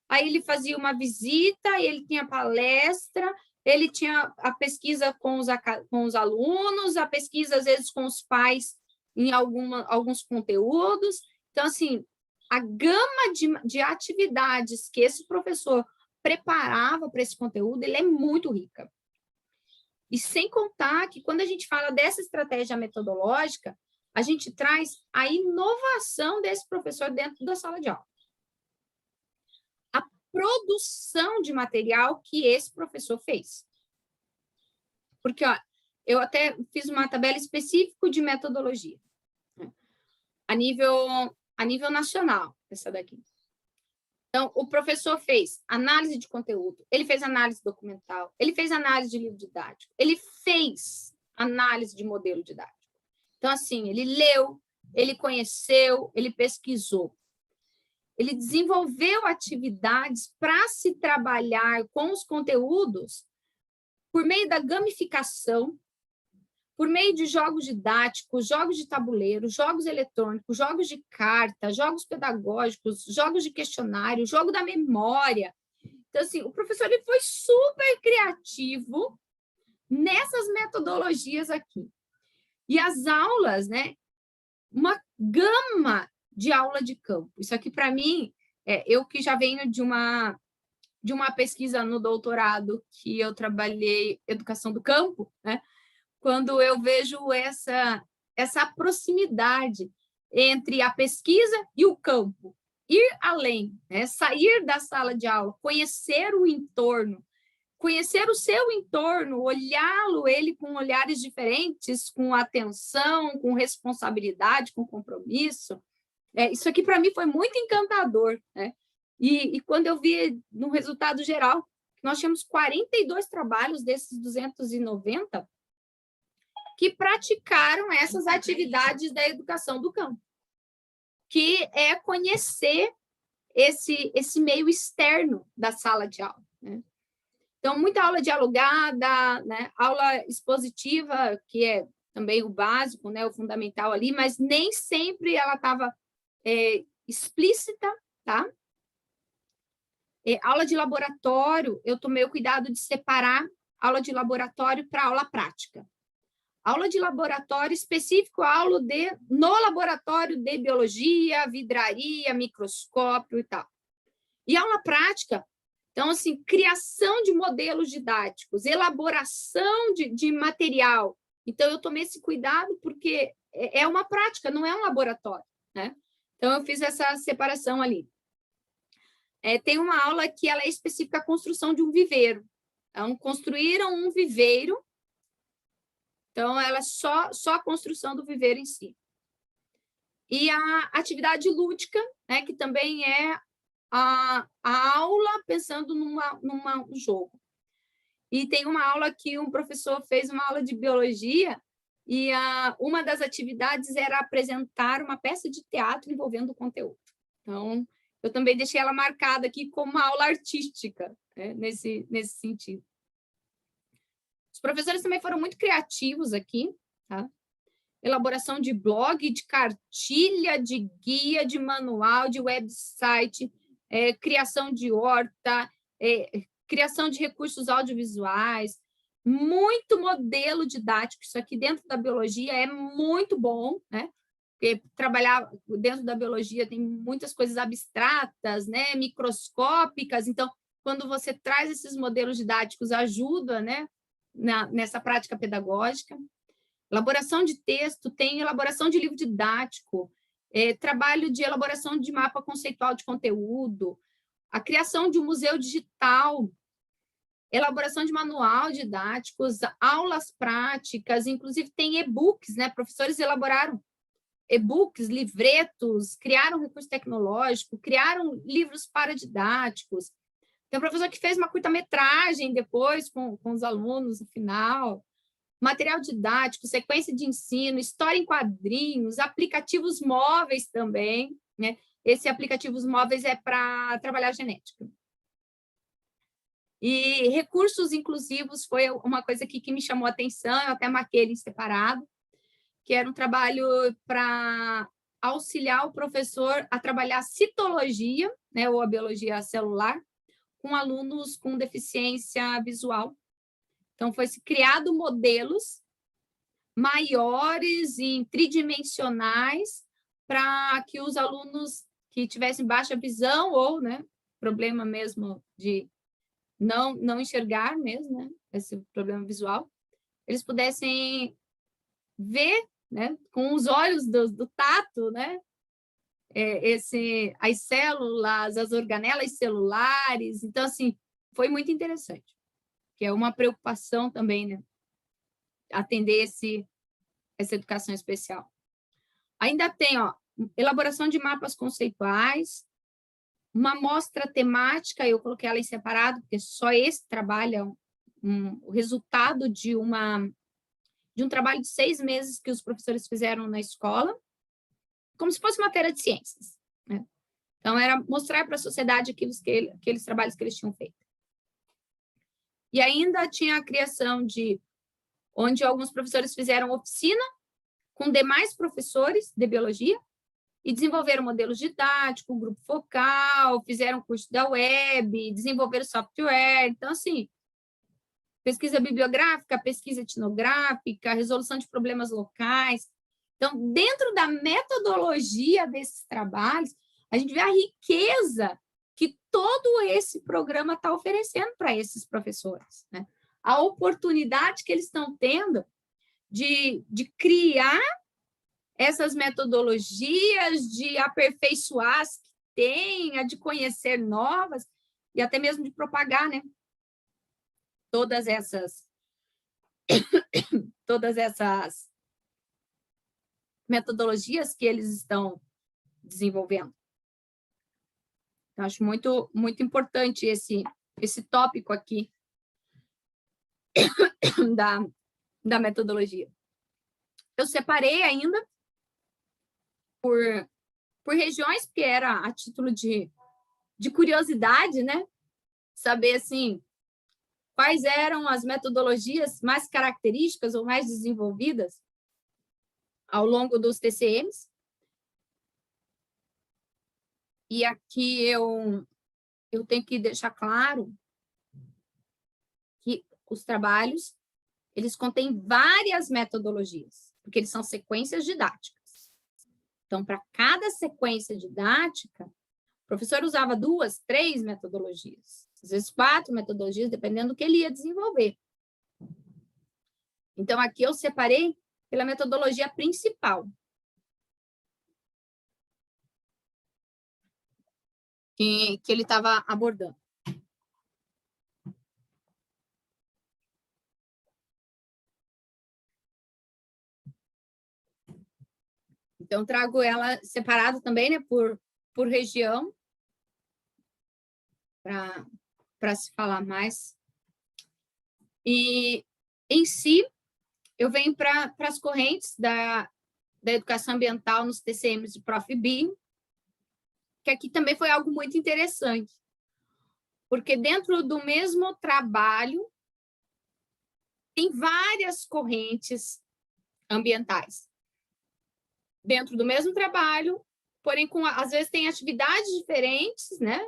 aí ele fazia uma visita, ele tinha palestra, ele tinha a pesquisa com os alunos, a pesquisa, às vezes, com os pais em alguns conteúdos. Então, assim, a gama de atividades que esse professor preparava para esse conteúdo, ele é muito rica. E sem contar que, quando a gente fala dessa estratégia metodológica, a gente traz a inovação desse professor dentro da sala de aula. A produção de material que esse professor fez. Porque, ó, eu até fiz uma tabela específica de metodologia, né? a nível nacional, essa daqui. Então, o professor fez análise de conteúdo, ele fez análise documental, ele fez análise de livro didático, ele fez análise de modelo didático. Então, assim, ele leu, ele conheceu, ele pesquisou. Ele desenvolveu atividades para se trabalhar com os conteúdos por meio da gamificação, por meio de jogos didáticos, jogos de tabuleiro, jogos eletrônicos, jogos de carta, jogos pedagógicos, jogos de questionário, jogo da memória. Então, assim, o professor ele foi super criativo nessas metodologias aqui. E as aulas, né? Uma gama de aula de campo. Isso aqui, para mim, eu que já venho de uma pesquisa no doutorado, que eu trabalhei educação do campo, né? Quando eu vejo essa proximidade entre a pesquisa e o campo, ir além, né? Sair da sala de aula, conhecer o entorno, conhecer o seu entorno, olhá-lo, ele com olhares diferentes, com atenção, com responsabilidade, com compromisso. Isso aqui, para mim, foi muito encantador, né? E quando eu vi no resultado geral, nós tínhamos 42 trabalhos desses 290 que praticaram essas atividades da educação do campo, que é conhecer esse meio externo da sala de aula, né? Então, muita aula dialogada, né? Aula expositiva, que é também o básico, né? O fundamental ali, mas nem sempre ela estava explícita, tá? Aula de laboratório, eu tomei o cuidado de separar aula de laboratório para aula prática. Aula de laboratório específico, aula no laboratório de biologia, vidraria, microscópio e tal. E aula prática, então, assim, criação de modelos didáticos, elaboração de material. Então, eu tomei esse cuidado porque é uma prática, não é um laboratório, né? Então, eu fiz essa separação ali. Tem uma aula que ela é específica à construção de um viveiro. Então, construíram um viveiro. Então, ela é só a construção do viveiro em si. E a atividade lúdica, né, que também é a aula pensando num jogo. E tem uma aula que um professor fez, uma aula de biologia, e uma das atividades era apresentar uma peça de teatro envolvendo o conteúdo. Então, eu também deixei ela marcada aqui como uma aula artística, né, nesse sentido. Os professores também foram muito criativos aqui, tá? Elaboração de blog, de cartilha, de guia, de manual, de website, criação de horta, criação de recursos audiovisuais, muito modelo didático. Isso aqui dentro da biologia é muito bom, né? Porque trabalhar dentro da biologia tem muitas coisas abstratas, né? Microscópicas. Então, quando você traz esses modelos didáticos, ajuda, né? Nessa prática pedagógica. Elaboração de texto, tem elaboração de livro didático, trabalho de elaboração de mapa conceitual de conteúdo, a criação de um museu digital, elaboração de manual didáticos, aulas práticas, inclusive tem e-books, né? Professores elaboraram e-books, livretos, criaram recurso tecnológico, criaram livros paradidáticos. Tem um professor que fez uma curta-metragem depois com os alunos no final. Material didático, sequência de ensino, história em quadrinhos, aplicativos móveis também, né? Esse aplicativos móveis é para trabalhar genética. E recursos inclusivos foi uma coisa aqui que me chamou a atenção, eu até marquei ele em separado, que era um trabalho para auxiliar o professor a trabalhar a citologia, né, ou a biologia celular, com alunos com deficiência visual. Então, foi-se criado modelos maiores e tridimensionais para que os alunos que tivessem baixa visão ou, né, problema mesmo de não enxergar mesmo, né, esse problema visual, eles pudessem ver, né, com os olhos do tato, né, as células, as organelas celulares. Então, assim, foi muito interessante, que é uma preocupação também, né, atender essa educação especial. Ainda tem, elaboração de mapas conceituais, uma amostra temática, eu coloquei ela em separado, porque só esse trabalho é o resultado de um trabalho de 6 meses que os professores fizeram na escola, como se fosse matéria de ciências, né? Então, era mostrar para a sociedade aqueles trabalhos que eles tinham feito. E ainda tinha a criação onde alguns professores fizeram oficina com demais professores de biologia e desenvolveram modelos didáticos, grupo focal, fizeram curso da web, desenvolveram software. Então, assim, pesquisa bibliográfica, pesquisa etnográfica, resolução de problemas locais. Então, dentro da metodologia desses trabalhos, a gente vê a riqueza que todo esse programa está oferecendo para esses professores, né? A oportunidade que eles estão tendo de criar essas metodologias, de aperfeiçoar as que têm, de conhecer novas, e até mesmo de propagar, né? todas essas metodologias que eles estão desenvolvendo. Eu acho muito, muito importante esse tópico aqui da metodologia. Eu separei ainda por regiões, porque era a título de curiosidade, né? Saber, assim, quais eram as metodologias mais características ou mais desenvolvidas ao longo dos TCMs. E aqui eu tenho que deixar claro que os trabalhos, eles contêm várias metodologias, porque eles são sequências didáticas. Então, para cada sequência didática, o professor usava 2, 3 metodologias, às vezes 4 metodologias, dependendo do que ele ia desenvolver. Então, aqui eu separei pela metodologia principal, que ele estava abordando. Então, trago ela separada também, né, por região, para se falar mais. E, em si, eu venho para as correntes da educação ambiental nos TCMs de Prof. Binho, que aqui também foi algo muito interessante, porque dentro do mesmo trabalho tem várias correntes ambientais. Dentro do mesmo trabalho, porém, às vezes tem atividades diferentes, né,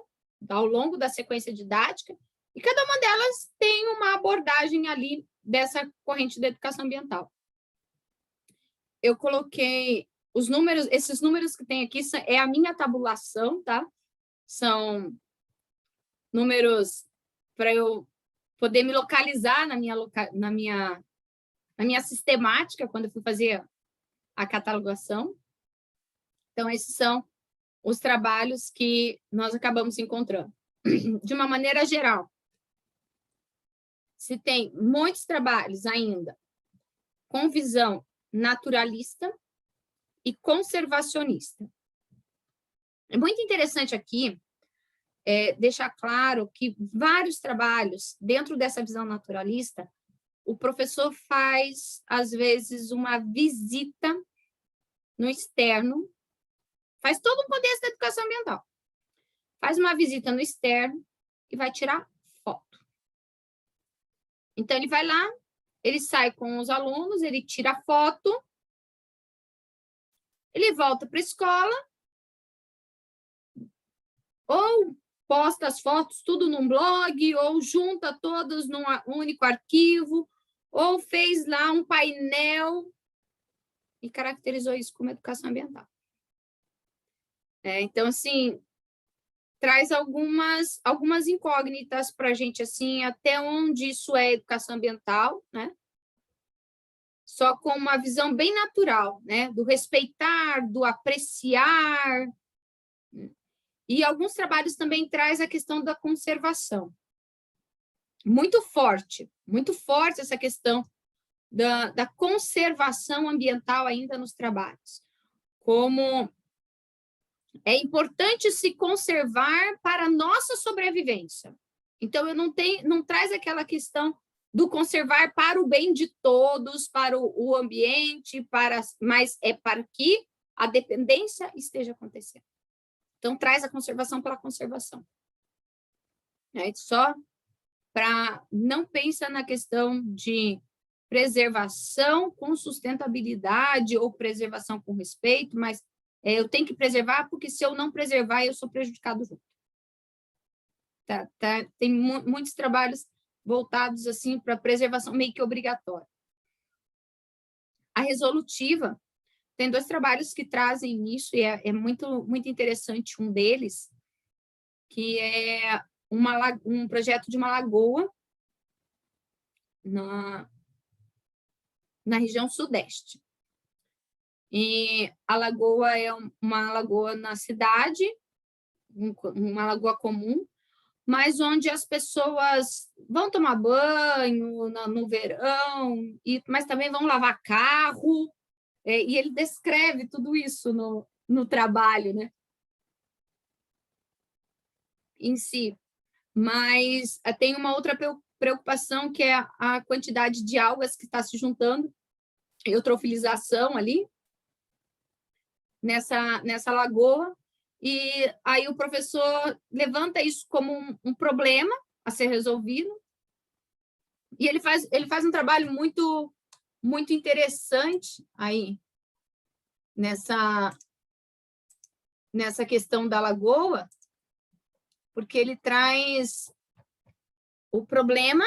ao longo da sequência didática, e cada uma delas tem uma abordagem ali dessa corrente da educação ambiental. Eu coloquei os números, esses números que tem aqui é a minha tabulação, tá? São números para eu poder me localizar na minha sistemática, quando eu fui fazer a catalogação. Então, esses são os trabalhos que nós acabamos encontrando. De uma maneira geral, se tem muitos trabalhos ainda com visão naturalista e conservacionista. É muito interessante aqui deixar claro que vários trabalhos dentro dessa visão naturalista, o professor faz, às vezes, uma visita no externo, faz todo um contexto da educação ambiental, faz uma visita no externo e vai tirar foto. Então, ele vai lá, ele sai com os alunos, ele tira foto, ele volta para a escola, ou posta as fotos tudo num blog, ou junta todas num único arquivo, ou fez lá um painel e caracterizou isso como educação ambiental. Então, assim, traz algumas incógnitas para a gente, assim, até onde isso é educação ambiental, né? Só com uma visão bem natural, né? Do respeitar, do apreciar. E alguns trabalhos também traz a questão da conservação. Muito forte essa questão da conservação ambiental ainda nos trabalhos. Como é importante se conservar para a nossa sobrevivência. Então, não traz aquela questão do conservar para o bem de todos, para o ambiente, mas é para que a dependência esteja acontecendo. Então, traz a conservação pela conservação. Só para não pensar na questão de preservação com sustentabilidade ou preservação com respeito, mas eu tenho que preservar, porque se eu não preservar, eu sou prejudicado junto. Tem muitos trabalhos voltados assim para preservação meio que obrigatória. A resolutiva tem 2 trabalhos que trazem isso, e é muito, muito interessante um deles, que é um projeto de uma lagoa na região sudeste. E a lagoa é uma lagoa na cidade, uma lagoa comum, mas onde as pessoas vão tomar banho no verão, mas também vão lavar carro, e ele descreve tudo isso no trabalho, né? Em si. Mas tem uma outra preocupação, que é a quantidade de algas que está se juntando, eutrofilização ali, nessa lagoa, e aí o professor levanta isso como um problema a ser resolvido, e ele faz um trabalho muito, muito interessante aí nessa questão da lagoa, porque ele traz o problema,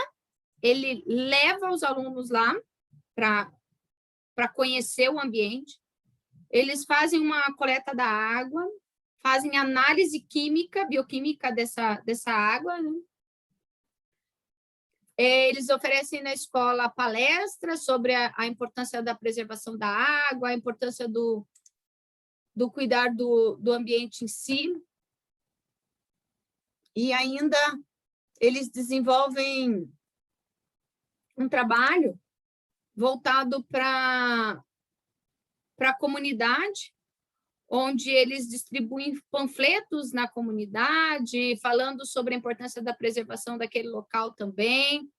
ele leva os alunos lá para conhecer o ambiente, eles fazem uma coleta da água, fazem análise química, bioquímica dessa água, né? Eles oferecem na escola palestras sobre a importância da preservação da água, a importância do cuidar do ambiente em si, e ainda eles desenvolvem um trabalho voltado para a comunidade, onde eles distribuem panfletos na comunidade, falando sobre a importância da preservação daquele local também.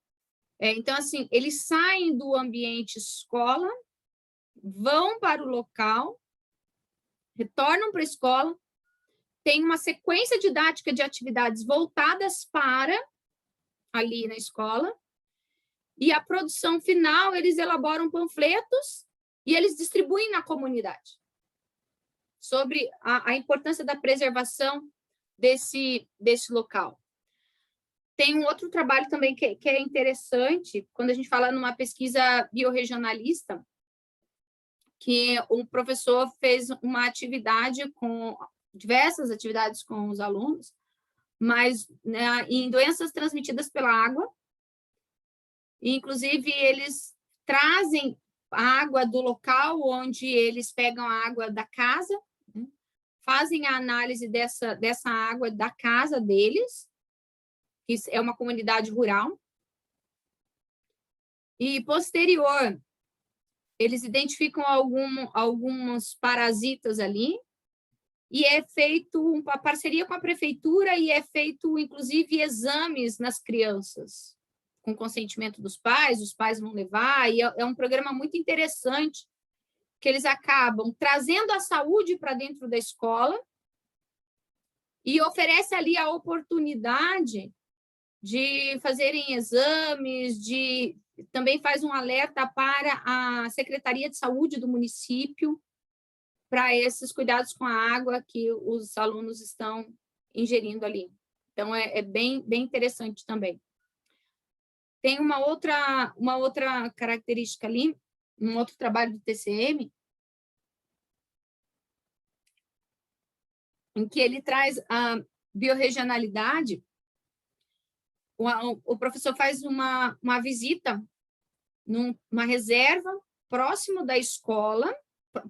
Então, assim, eles saem do ambiente escola, vão para o local, retornam para a escola, tem uma sequência didática de atividades voltadas para ali na escola, e a produção final, eles elaboram panfletos e eles distribuem na comunidade sobre a importância da preservação desse local. Tem um outro trabalho também que é interessante, quando a gente fala numa pesquisa biorregionalista, que um professor fez uma atividade diversas atividades com os alunos, mas, né, em doenças transmitidas pela água, e, inclusive, eles trazem a água do local onde eles pegam a água da casa, né, fazem a análise dessa água da casa deles, que é uma comunidade rural, e, posterior, eles identificam alguns parasitas ali, e é feito uma parceria com a prefeitura, e é feito, inclusive, exames nas crianças, com consentimento dos pais, os pais vão levar, e é um programa muito interessante, que eles acabam trazendo a saúde para dentro da escola, e oferece ali a oportunidade de fazerem exames, também faz um alerta para a Secretaria de Saúde do município, para esses cuidados com a água que os alunos estão ingerindo ali. Então, é bem interessante também. Tem uma outra característica ali, um outro trabalho do TCM, em que ele traz a biorregionalidade. O professor faz uma visita numa reserva próximo da escola,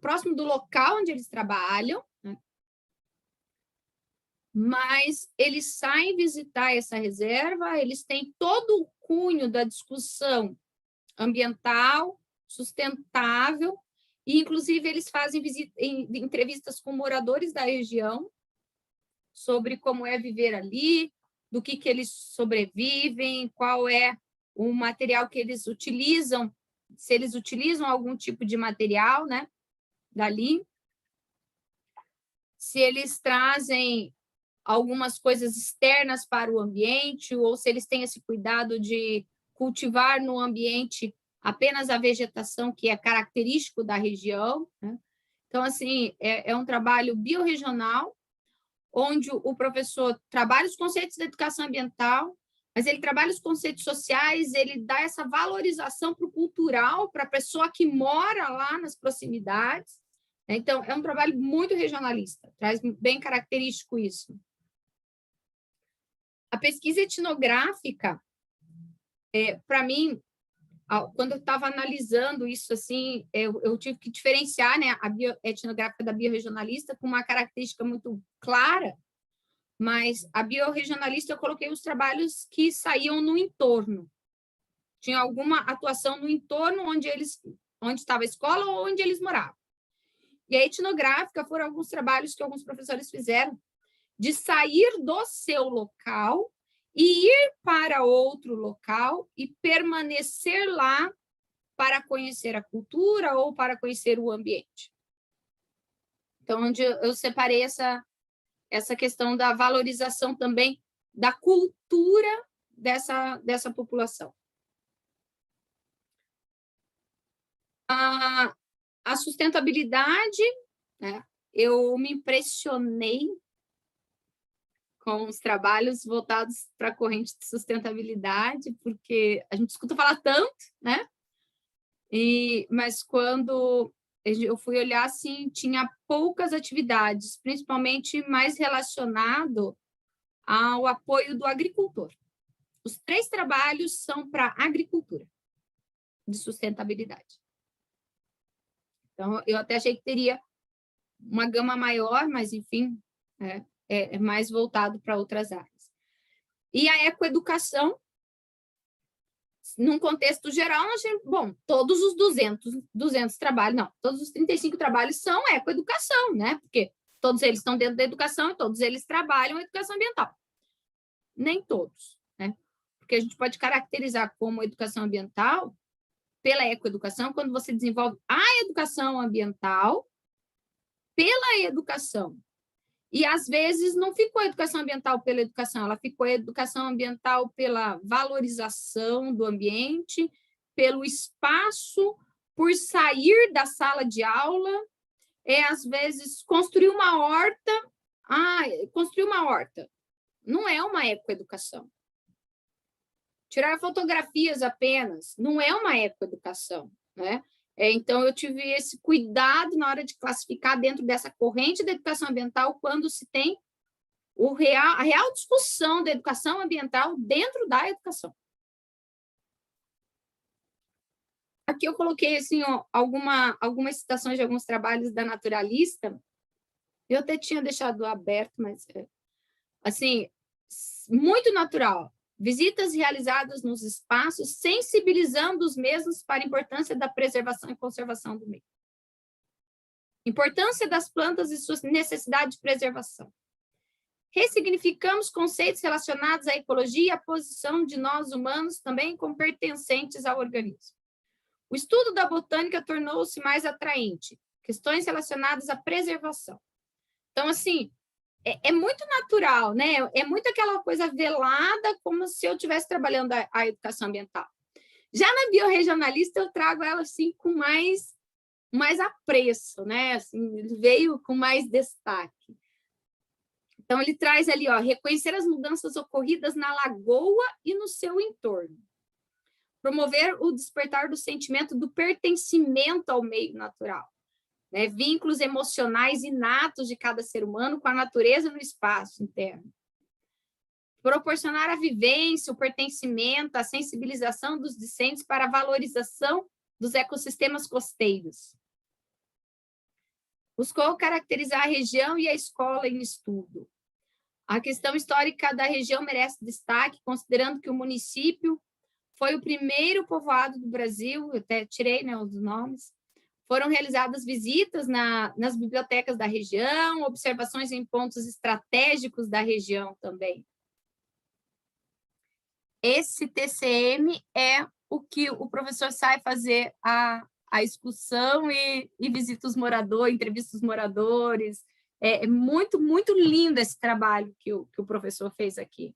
próximo do local onde eles trabalham, né? Mas eles saem visitar essa reserva, eles têm todo o cunho da discussão ambiental, sustentável, e, inclusive, eles fazem entrevistas com moradores da região sobre como é viver ali, do que eles sobrevivem, qual é o material que eles utilizam, se eles utilizam algum tipo de material, né, dali, se eles trazem algumas coisas externas para o ambiente, ou se eles têm esse cuidado de cultivar no ambiente apenas a vegetação que é característico da região, né? Então, assim, é um trabalho biorregional, onde o professor trabalha os conceitos da educação ambiental, mas ele trabalha os conceitos sociais, ele dá essa valorização para o cultural, para a pessoa que mora lá nas proximidades. Então, é um trabalho muito regionalista, traz bem característico isso. A pesquisa etnográfica, para mim, quando eu estava analisando isso, assim, eu tive que diferenciar, né, a etnográfica da biorregionalista com uma característica muito clara, mas a biorregionalista eu coloquei os trabalhos que saíam no entorno. Tinha alguma atuação no entorno onde estava a escola ou onde eles moravam. E a etnográfica foram alguns trabalhos que alguns professores fizeram de sair do seu local e ir para outro local e permanecer lá para conhecer a cultura ou para conhecer o ambiente. Então, onde eu separei essa questão da valorização também da cultura dessa população. A sustentabilidade, né? Eu me impressionei com os trabalhos voltados para a corrente de sustentabilidade, porque a gente escuta falar tanto, né? Mas quando eu fui olhar, assim, tinha poucas atividades, principalmente mais relacionado ao apoio do agricultor. Os 3 trabalhos são para agricultura, de sustentabilidade. Então, eu até achei que teria uma gama maior, mas, enfim, é mais voltado para outras áreas. E a ecoeducação, num contexto geral, bom, todos os 200 trabalhos, não, todos os 35 trabalhos são ecoeducação, né? Porque todos eles estão dentro da educação e todos eles trabalham a educação ambiental. Nem todos, né? Porque a gente pode caracterizar como educação ambiental pela ecoeducação quando você desenvolve a educação ambiental pela educação. E, às vezes, não ficou a educação ambiental pela educação, ela ficou a educação ambiental pela valorização do ambiente, pelo espaço, por sair da sala de aula, às vezes, construir uma horta. Construir uma horta não é uma ecoeducação. Tirar fotografias apenas não é uma ecoeducação, né? Então, eu tive esse cuidado na hora de classificar dentro dessa corrente da educação ambiental quando se tem a real discussão da educação ambiental dentro da educação. Aqui eu coloquei assim, algumas citações de alguns trabalhos da naturalista. Eu até tinha deixado aberto, mas assim, muito natural. Visitas realizadas nos espaços, sensibilizando os mesmos para a importância da preservação e conservação do meio. Importância das plantas e sua necessidade de preservação. Ressignificamos conceitos relacionados à ecologia e à posição de nós humanos também como pertencentes ao organismo. O estudo da botânica tornou-se mais atraente. Questões relacionadas à preservação. Então, assim, é muito natural, né? É muito aquela coisa velada, como se eu estivesse trabalhando a educação ambiental. Já na biorregionalista, eu trago ela assim com mais apreço, né? Assim, ele veio com mais destaque. Então, ele traz ali, reconhecer as mudanças ocorridas na lagoa e no seu entorno. Promover o despertar do sentimento do pertencimento ao meio natural. Né, vínculos emocionais inatos de cada ser humano com a natureza no espaço interno. Proporcionar a vivência, o pertencimento, a sensibilização dos discentes para a valorização dos ecossistemas costeiros. Buscou caracterizar a região e a escola em estudo. A questão histórica da região merece destaque, considerando que o município foi o primeiro povoado do Brasil, eu até tirei, né, os nomes. Foram realizadas visitas nas bibliotecas da região, observações em pontos estratégicos da região também. Esse TCM é o que o professor sai fazer a excursão e visita os moradores, entrevista os moradores. É muito, muito lindo esse trabalho que o professor fez aqui.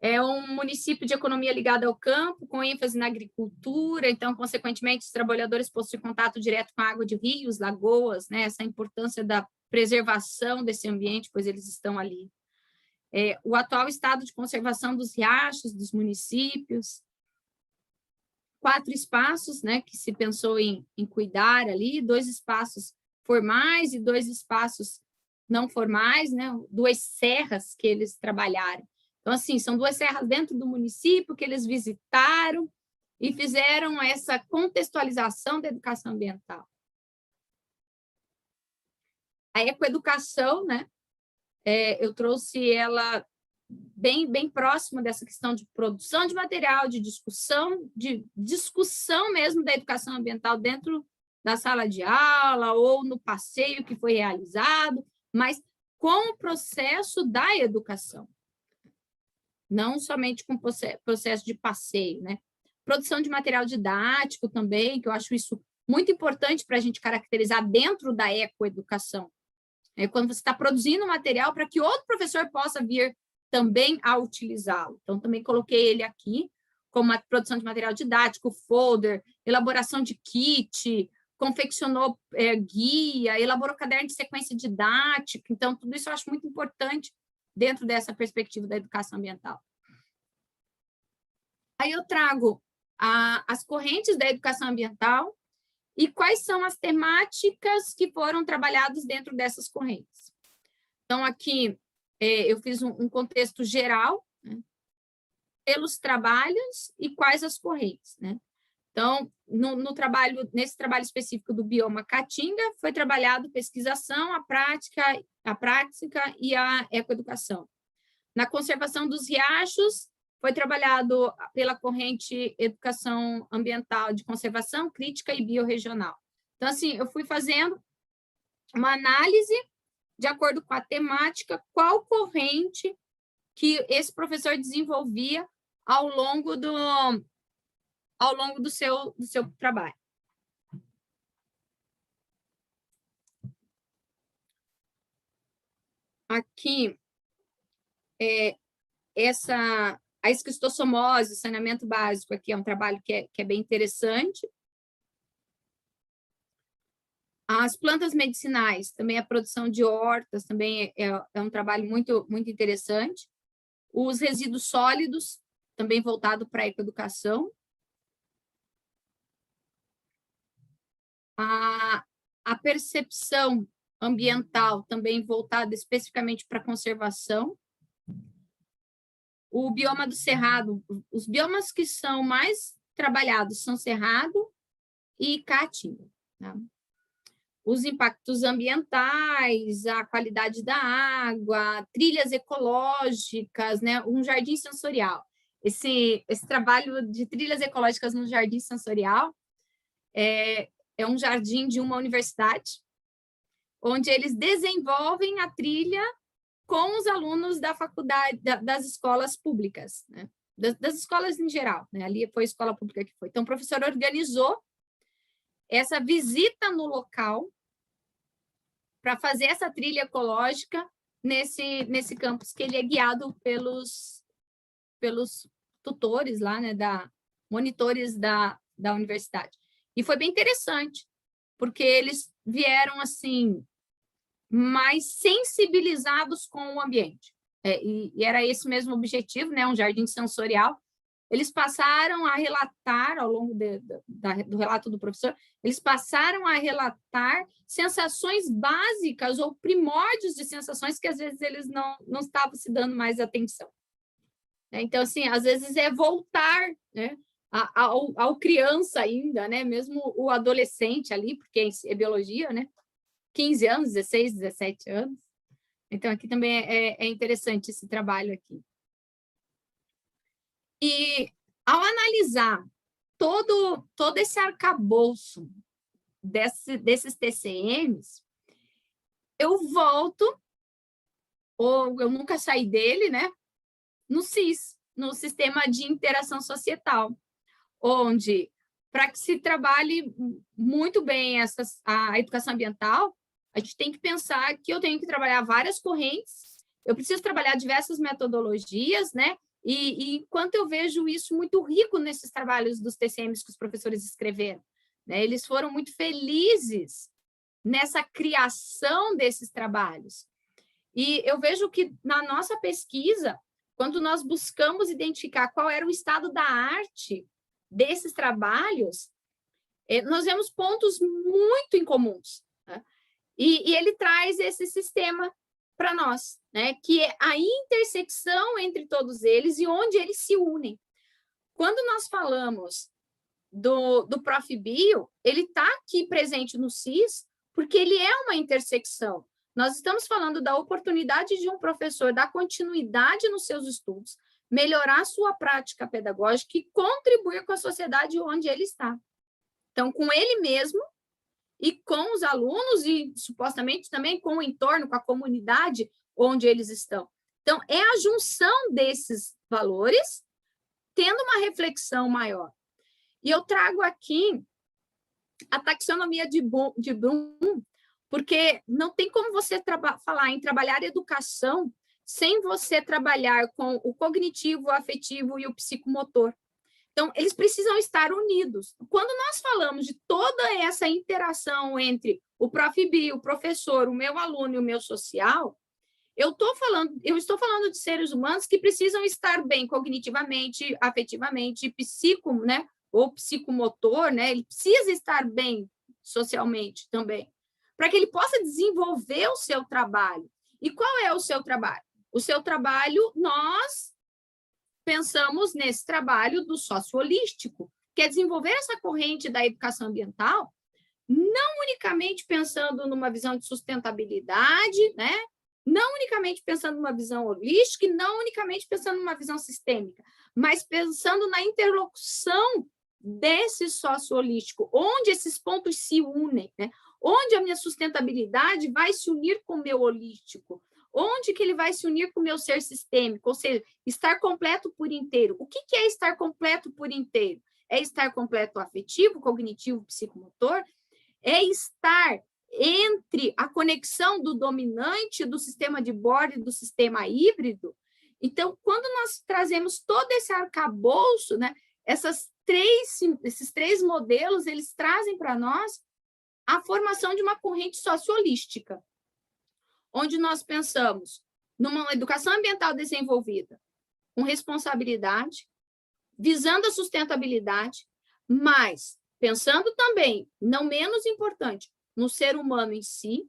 É um município de economia ligada ao campo, com ênfase na agricultura, então, consequentemente, os trabalhadores possuem contato direto com a água de rios, lagoas, né? Essa importância da preservação desse ambiente, pois eles estão ali. O atual estado de conservação dos riachos, dos municípios. 4 espaços, né, que se pensou em cuidar ali, 2 espaços formais e 2 espaços não formais, né? 2 serras que eles trabalharam. Então, assim, são 2 serras dentro do município que eles visitaram e fizeram essa contextualização da educação ambiental. A ecoeducação, né, eu trouxe ela bem próxima dessa questão de produção de material, de discussão mesmo da educação ambiental dentro da sala de aula ou no passeio que foi realizado, mas com o processo da educação, não somente com o processo de passeio, né? Produção de material didático também, que eu acho isso muito importante para a gente caracterizar dentro da ecoeducação. Quando você está produzindo material para que outro professor possa vir também a utilizá-lo. Então, também coloquei ele aqui, como a produção de material didático, folder, elaboração de kit, confeccionou guia, elaborou caderno de sequência didática. Então, tudo isso eu acho muito importante dentro dessa perspectiva da educação ambiental. Aí eu trago as correntes da educação ambiental e quais são as temáticas que foram trabalhadas dentro dessas correntes. Então, aqui eu fiz um contexto geral, né, pelos trabalhos e quais as correntes, né? Então, nesse trabalho específico do bioma Caatinga, foi trabalhado pesquisação, a prática e a ecoeducação. Na conservação dos riachos, foi trabalhado pela corrente educação ambiental de conservação, crítica e biorregional. Então, assim, eu fui fazendo uma análise de acordo com a temática, qual corrente que esse professor desenvolvia ao longo do seu trabalho. Aqui, a esquistossomose, saneamento básico, aqui é um trabalho que é bem interessante. As plantas medicinais, também a produção de hortas, também é um trabalho muito interessante. Os resíduos sólidos, também voltado para a ecoeducação. A percepção ambiental, também voltada especificamente para a conservação. O bioma do Cerrado, os biomas que são mais trabalhados são Cerrado e Caatinga, tá? Os impactos ambientais, a qualidade da água, trilhas ecológicas, né? Um jardim sensorial. Esse trabalho de trilhas ecológicas no jardim sensorial é um jardim de uma universidade, onde eles desenvolvem a trilha com os alunos da faculdade, das escolas públicas, né? Das escolas em geral, né? Ali foi a escola pública que foi. Então, o professor organizou essa visita no local para fazer essa trilha ecológica nesse campus, que ele é guiado pelos tutores lá, né, monitores da universidade. E foi bem interessante, porque eles vieram, assim, mais sensibilizados com o ambiente. E era esse mesmo objetivo, né, um jardim sensorial. Eles passaram a relatar, ao longo do relato do professor, eles passaram a relatar sensações básicas ou primórdios de sensações que, às vezes, eles não estavam se dando mais atenção. Então, assim, às vezes é voltar, né, ao criança ainda, né, mesmo o adolescente ali, porque é biologia, né, 15 anos, 16, 17 anos. Então, aqui também é interessante esse trabalho aqui. E, ao analisar todo esse arcabouço desses TCMs, eu volto, ou eu nunca saí dele, né, no SIS, no Sistema de Interação Societal, onde, para que se trabalhe muito bem a educação ambiental, a gente tem que pensar que eu tenho que trabalhar várias correntes, eu preciso trabalhar diversas metodologias, né? E enquanto eu vejo isso muito rico nesses trabalhos dos TCMs que os professores escreveram, né? Eles foram muito felizes nessa criação desses trabalhos. E eu vejo que na nossa pesquisa, quando nós buscamos identificar qual era o estado da arte desses trabalhos, nós vemos pontos muito incomuns, né? E ele traz esse sistema para nós, né? Que é a intersecção entre todos eles e onde eles se unem. Quando nós falamos do Prof. Bio, ele está aqui presente no SIS, porque ele é uma intersecção. Nós estamos falando da oportunidade de um professor dar continuidade nos seus estudos, melhorar sua prática pedagógica e contribuir com a sociedade onde ele está. Então, com ele mesmo e com os alunos e, supostamente, também com o entorno, com a comunidade onde eles estão. Então, é a junção desses valores, tendo uma reflexão maior. E eu trago aqui a taxonomia de Bloom, porque não tem como você falar em trabalhar educação sem você trabalhar com o cognitivo, o afetivo e o psicomotor. Então, eles precisam estar unidos. Quando nós falamos de toda essa interação entre o Prof. B, o professor, o meu aluno e o meu social, eu estou falando de seres humanos que precisam estar bem cognitivamente, afetivamente, né? Ou psicomotor, né? Ele precisa estar bem socialmente também, para que ele possa desenvolver o seu trabalho. E qual é o seu trabalho? O seu trabalho, nós pensamos nesse trabalho do sócio-holístico, que é desenvolver essa corrente da educação ambiental, não unicamente pensando numa visão de sustentabilidade, né? Não unicamente pensando numa visão holística e não unicamente pensando numa visão sistêmica, mas pensando na interlocução desse sócio-holístico, onde esses pontos se unem, né? Onde a minha sustentabilidade vai se unir com o meu holístico, onde que ele vai se unir com o meu ser sistêmico, ou seja, estar completo por inteiro. O que é estar completo por inteiro? É estar completo afetivo, cognitivo, psicomotor, é estar entre a conexão do dominante, do sistema de borda e do sistema híbrido. Então, quando nós trazemos todo esse arcabouço, né, esses três modelos, eles trazem para nós a formação de uma corrente sociolística, onde nós pensamos numa educação ambiental desenvolvida com responsabilidade, visando a sustentabilidade, mas pensando também, não menos importante, no ser humano em si,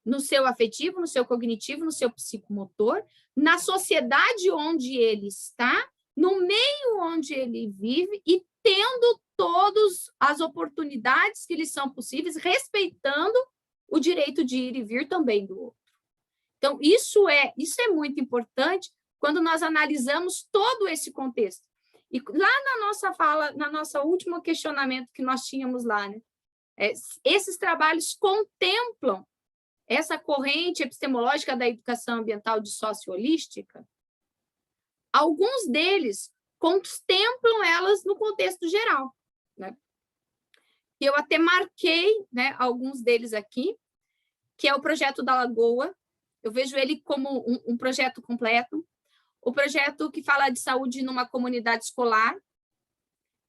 no seu afetivo, no seu cognitivo, no seu psicomotor, na sociedade onde ele está, no meio onde ele vive e tendo todas as oportunidades que lhe são possíveis, respeitando o direito de ir e vir também do outro. Então, isso é muito importante quando nós analisamos todo esse contexto. E lá na nossa fala, na nossa último questionamento que nós tínhamos lá, né? Esses trabalhos contemplam essa corrente epistemológica da educação ambiental de sócio-holística. Alguns deles contemplam elas no contexto geral, né? Eu até marquei, né, alguns deles aqui, que é o projeto da Lagoa. Eu vejo ele como um projeto completo. O projeto que fala de saúde numa comunidade escolar,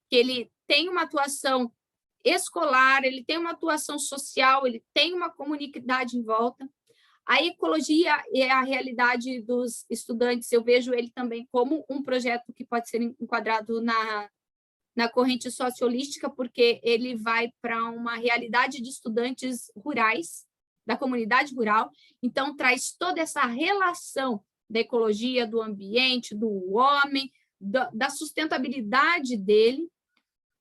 que ele tem uma atuação escolar, ele tem uma atuação social, ele tem uma comunidade em volta. A ecologia e a realidade dos estudantes, eu vejo ele também como um projeto que pode ser enquadrado na corrente sociolística, porque ele vai para uma realidade de estudantes rurais, da comunidade rural, então traz toda essa relação da ecologia, do ambiente, do homem, da sustentabilidade dele.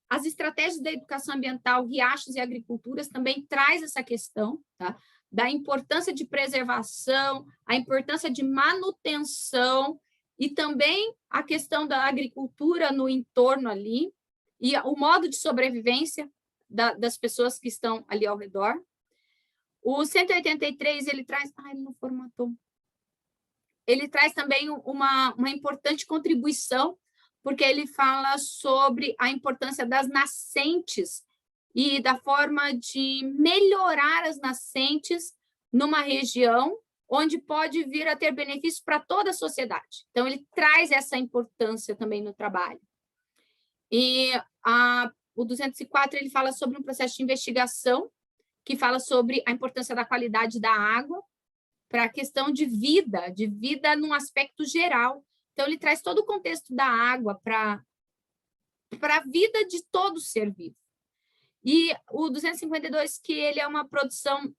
As estratégias da educação ambiental, riachos e agriculturas também traz essa questão, tá? Da importância de preservação, a importância de manutenção e também a questão da agricultura no entorno ali e o modo de sobrevivência das pessoas que estão ali ao redor. O 183, ele traz... ele não formatou. Ele traz também uma importante contribuição, porque ele fala sobre a importância das nascentes e da forma de melhorar as nascentes numa região onde pode vir a ter benefícios para toda a sociedade. Então, ele traz essa importância também no trabalho. E o 204, ele fala sobre um processo de investigação, que fala sobre a importância da qualidade da água para a questão de vida num aspecto geral. Então, ele traz todo o contexto da água para a vida de todo ser vivo. E o 252, que ele é uma produção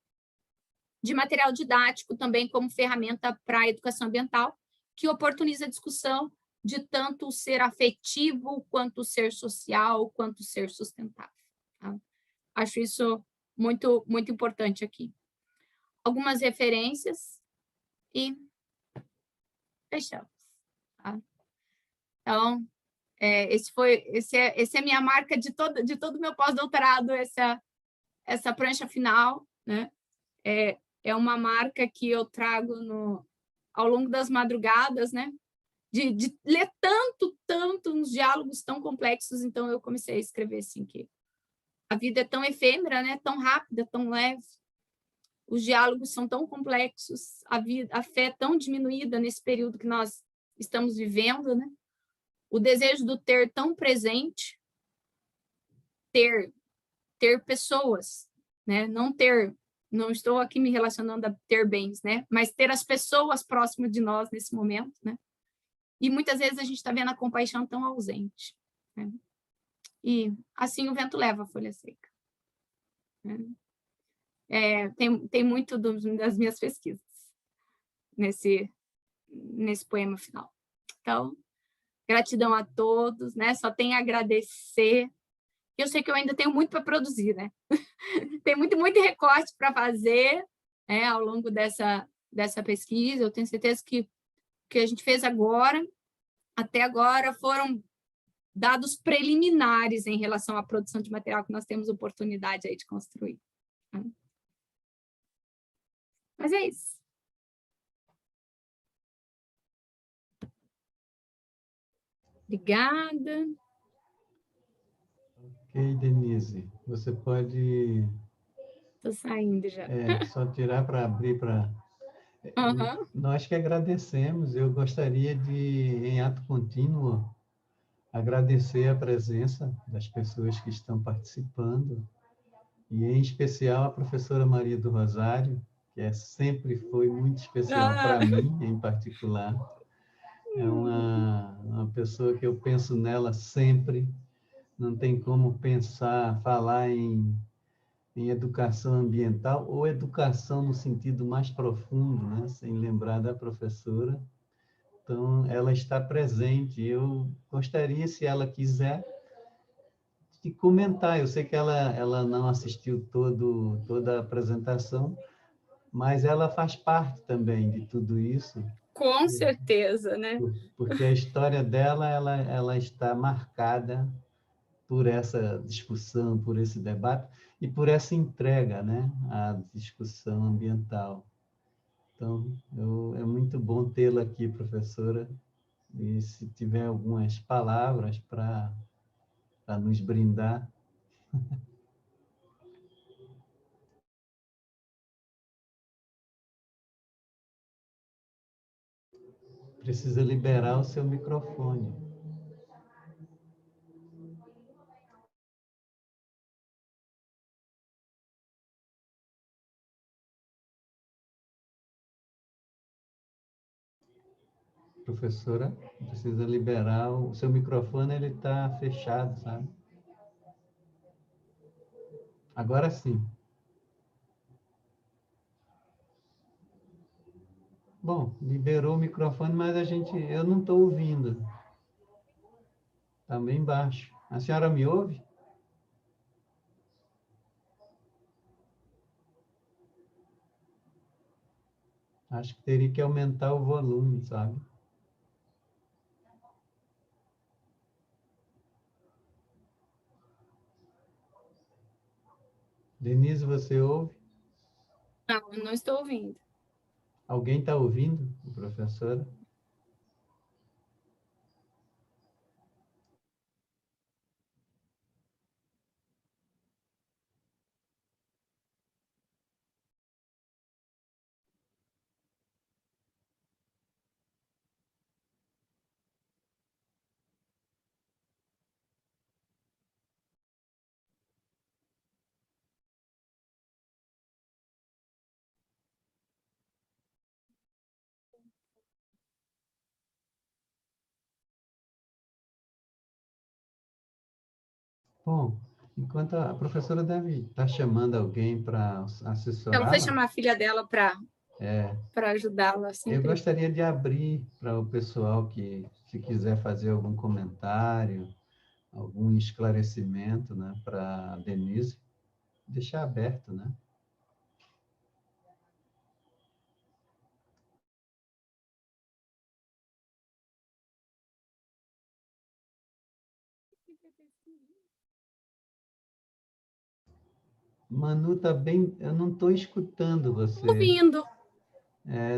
de material didático também como ferramenta para a educação ambiental, que oportuniza a discussão de tanto o ser afetivo, quanto o ser social, quanto o ser sustentável. Tá? Acho isso muito, muito importante aqui. algumas referências e fechamos. Tá? Então, esse é a minha marca de todo o meu pós-doutorado, essa prancha final, né? É uma marca que eu trago ao longo das madrugadas, né? De ler tanto uns diálogos tão complexos, então eu comecei a escrever assim, que a vida é tão efêmera, né? Tão rápida, tão leve, os diálogos são tão complexos, a fé é tão diminuída nesse período que nós estamos vivendo, né? O desejo do ter tão presente, ter pessoas, né? Não estou aqui me relacionando a ter bens, né? Mas ter as pessoas próximas de nós nesse momento, né? E muitas vezes a gente está vendo a compaixão tão ausente, né? E assim o vento leva a folha seca. Né? Tem muito das minhas pesquisas nesse poema final. Então, gratidão a todos, né? Só tenho a agradecer. Eu sei que eu ainda tenho muito para produzir, né? Tem muito recorte para fazer, né, ao longo dessa pesquisa. Eu tenho certeza que a gente fez agora, até agora, foram dados preliminares em relação à produção de material que nós temos oportunidade aí de construir. Né? Mas é isso. Obrigada. Ok, Denise, você pode... Estou saindo já. Só tirar para abrir para... Uhum. Nós que agradecemos, eu gostaria de, em ato contínuo, agradecer a presença das pessoas que estão participando, e em especial a professora Maria do Rosário, que sempre foi muito especial para mim, em particular. É uma pessoa que eu penso nela sempre, não tem como falar em educação ambiental ou educação no sentido mais profundo, né? Sem lembrar da professora. Então, ela está presente. Eu gostaria, se ela quiser, de comentar. Eu sei que ela não assistiu toda a apresentação, mas ela faz parte também de tudo isso. Com certeza, né? Porque a história dela, ela está marcada por essa discussão, por esse debate e por essa entrega, né, à discussão ambiental. Então, é muito bom tê-la aqui, professora, e se tiver algumas palavras para nos brindar. Precisa liberar o seu microfone. Professora, precisa liberar o seu microfone, ele está fechado, sabe? Agora sim. Bom, liberou o microfone, mas eu não estou ouvindo. Está bem baixo. A senhora me ouve? Acho que teria que aumentar o volume, sabe? Denise, você ouve? Não, eu não estou ouvindo. Alguém está ouvindo, professora? Bom, enquanto a professora deve estar chamando alguém para Ela foi assessorá-la, chamar a filha dela para ajudá-la. eu Sempre. gostaria de abrir para o pessoal que, se quiser fazer algum comentário, algum esclarecimento, né, para a Denise, deixar aberto, né? Manu tá bem... Eu não estou escutando você. Ouvindo.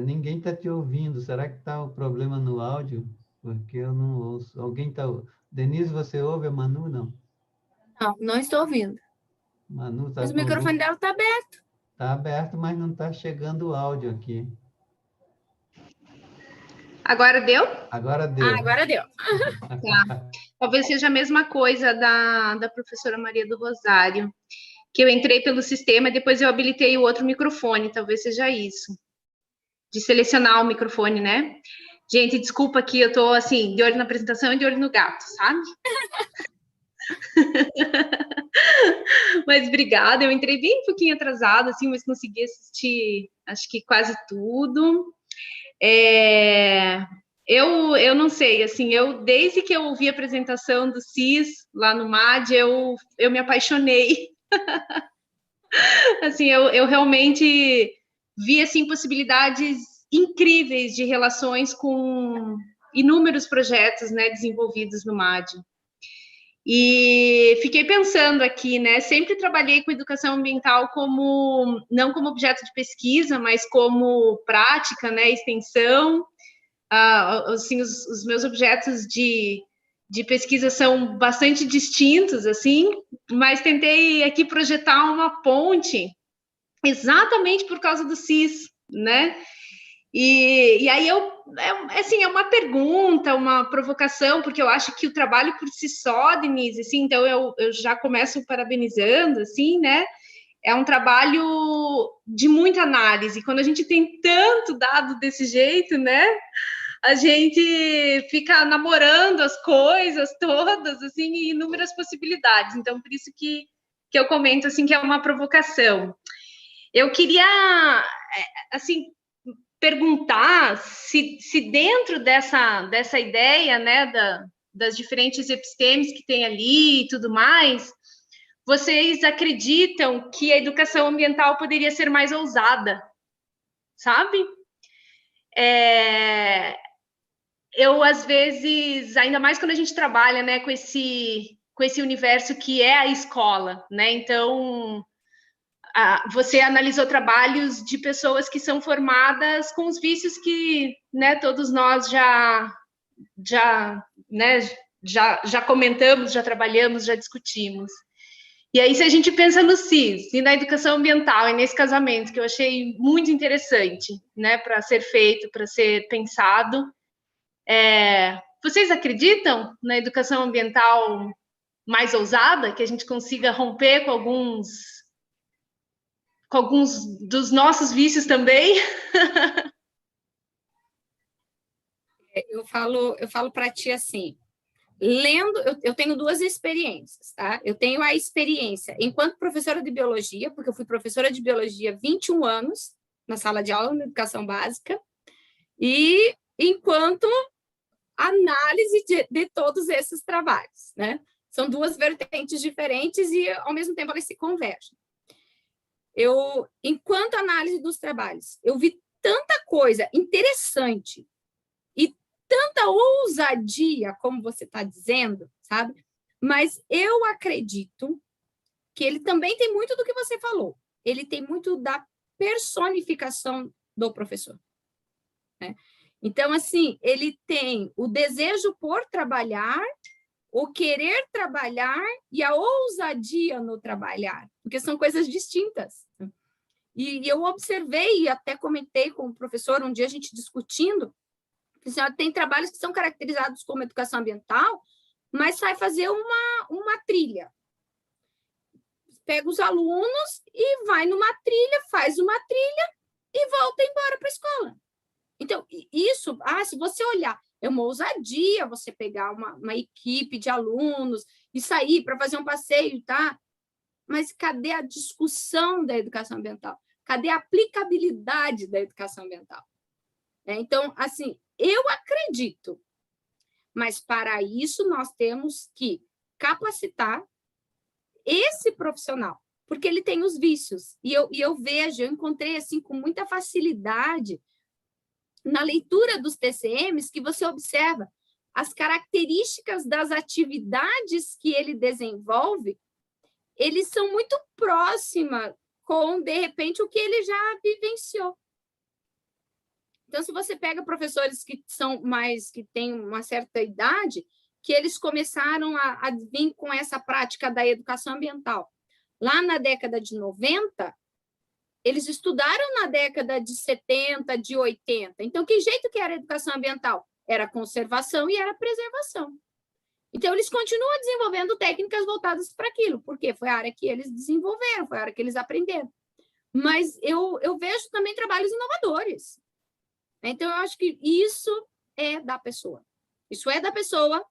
Ninguém está te ouvindo. Será que está o problema no áudio? Porque eu não ouço. Alguém está... Denise, você ouve a Manu? Não. Não, não estou ouvindo. Manu está Mas o com microfone algum... dela está aberto. Está aberto, mas não está chegando o áudio aqui. Agora deu? Agora deu. Agora deu. Tá. Talvez seja a mesma coisa da professora Maria do Rosário, que eu entrei pelo sistema e depois eu habilitei o outro microfone, talvez seja isso. De selecionar o microfone, né? Gente, desculpa que eu tô, assim, de olho na apresentação e de olho no gato, sabe? Mas obrigada, eu entrei bem um pouquinho atrasada, assim, mas consegui assistir, acho que quase tudo. Eu não sei, assim, desde que eu ouvi a apresentação do CIS lá no MAD, eu me apaixonei. Assim, eu realmente vi, assim, possibilidades incríveis de relações com inúmeros projetos, né, desenvolvidos no MAD. E fiquei pensando aqui, né, sempre trabalhei com educação ambiental não como objeto de pesquisa, mas como prática, né, extensão. Assim, os meus objetos de pesquisa são bastante distintos, assim, mas tentei aqui projetar uma ponte exatamente por causa do CIS, né? E aí assim, é uma pergunta, uma provocação, porque eu acho que o trabalho por si só, Denise, assim, então eu já começo parabenizando, assim, né? É um trabalho de muita análise. Quando a gente tem tanto dado desse jeito, né? A gente fica namorando as coisas todas, assim, e inúmeras possibilidades. Então, por isso que eu comento, assim, que é uma provocação. Eu queria, assim, perguntar se dentro dessa ideia, né, das diferentes epistemes que tem ali e tudo mais, vocês acreditam que a educação ambiental poderia ser mais ousada, sabe? Eu, às vezes, ainda mais quando a gente trabalha, né, com esse universo que é a escola, né? Então, você analisou trabalhos de pessoas que são formadas com os vícios que, né, todos nós né, já comentamos, já trabalhamos, já discutimos. E aí, se a gente pensa no CIS e na educação ambiental e nesse casamento, que eu achei muito interessante, né, para ser feito, para ser pensado, vocês acreditam na educação ambiental mais ousada, que a gente consiga romper com alguns dos nossos vícios também? Eu falo para ti assim, lendo, eu tenho duas experiências, tá? Eu tenho a experiência enquanto professora de biologia, porque eu fui professora de biologia 21 anos na sala de aula na educação básica, e enquanto análise de todos esses trabalhos, né? São duas vertentes diferentes e, ao mesmo tempo, elas se convergem. Enquanto análise dos trabalhos, eu vi tanta coisa interessante e tanta ousadia, como você está dizendo, sabe? Mas eu acredito que ele também tem muito do que você falou. Ele tem muito da personificação do professor, né? Então, assim, ele tem o desejo por trabalhar, o querer trabalhar e a ousadia no trabalhar, porque são coisas distintas. E eu observei e até comentei com o professor um dia, a gente discutindo, que tem trabalhos que são caracterizados como educação ambiental, mas sai fazer uma trilha. Pega os alunos e vai numa trilha, faz uma trilha e volta embora para a escola. Então, isso, se você olhar, é uma ousadia você pegar uma equipe de alunos e sair para fazer um passeio, tá? Mas cadê a discussão da educação ambiental? Cadê a aplicabilidade da educação ambiental? Então, assim, eu acredito, mas para isso nós temos que capacitar esse profissional, porque ele tem os vícios. E eu vejo, eu encontrei assim com muita facilidade na leitura dos TCMs, que você observa as características das atividades que ele desenvolve eles são muito próxima com, de repente, o que ele já vivenciou. Então, se você pega professores que são mais, que têm uma certa idade, que eles começaram a vir com essa prática da educação ambiental. Lá na década de 90, eles estudaram na década de 70, de 80. Então, que jeito que era a educação ambiental? Era conservação e era preservação. Então, eles continuam desenvolvendo técnicas voltadas para aquilo, porque foi a área que eles desenvolveram, foi a área que eles aprenderam. Mas eu vejo também trabalhos inovadores. Então, eu acho que isso é da pessoa. Isso é da pessoa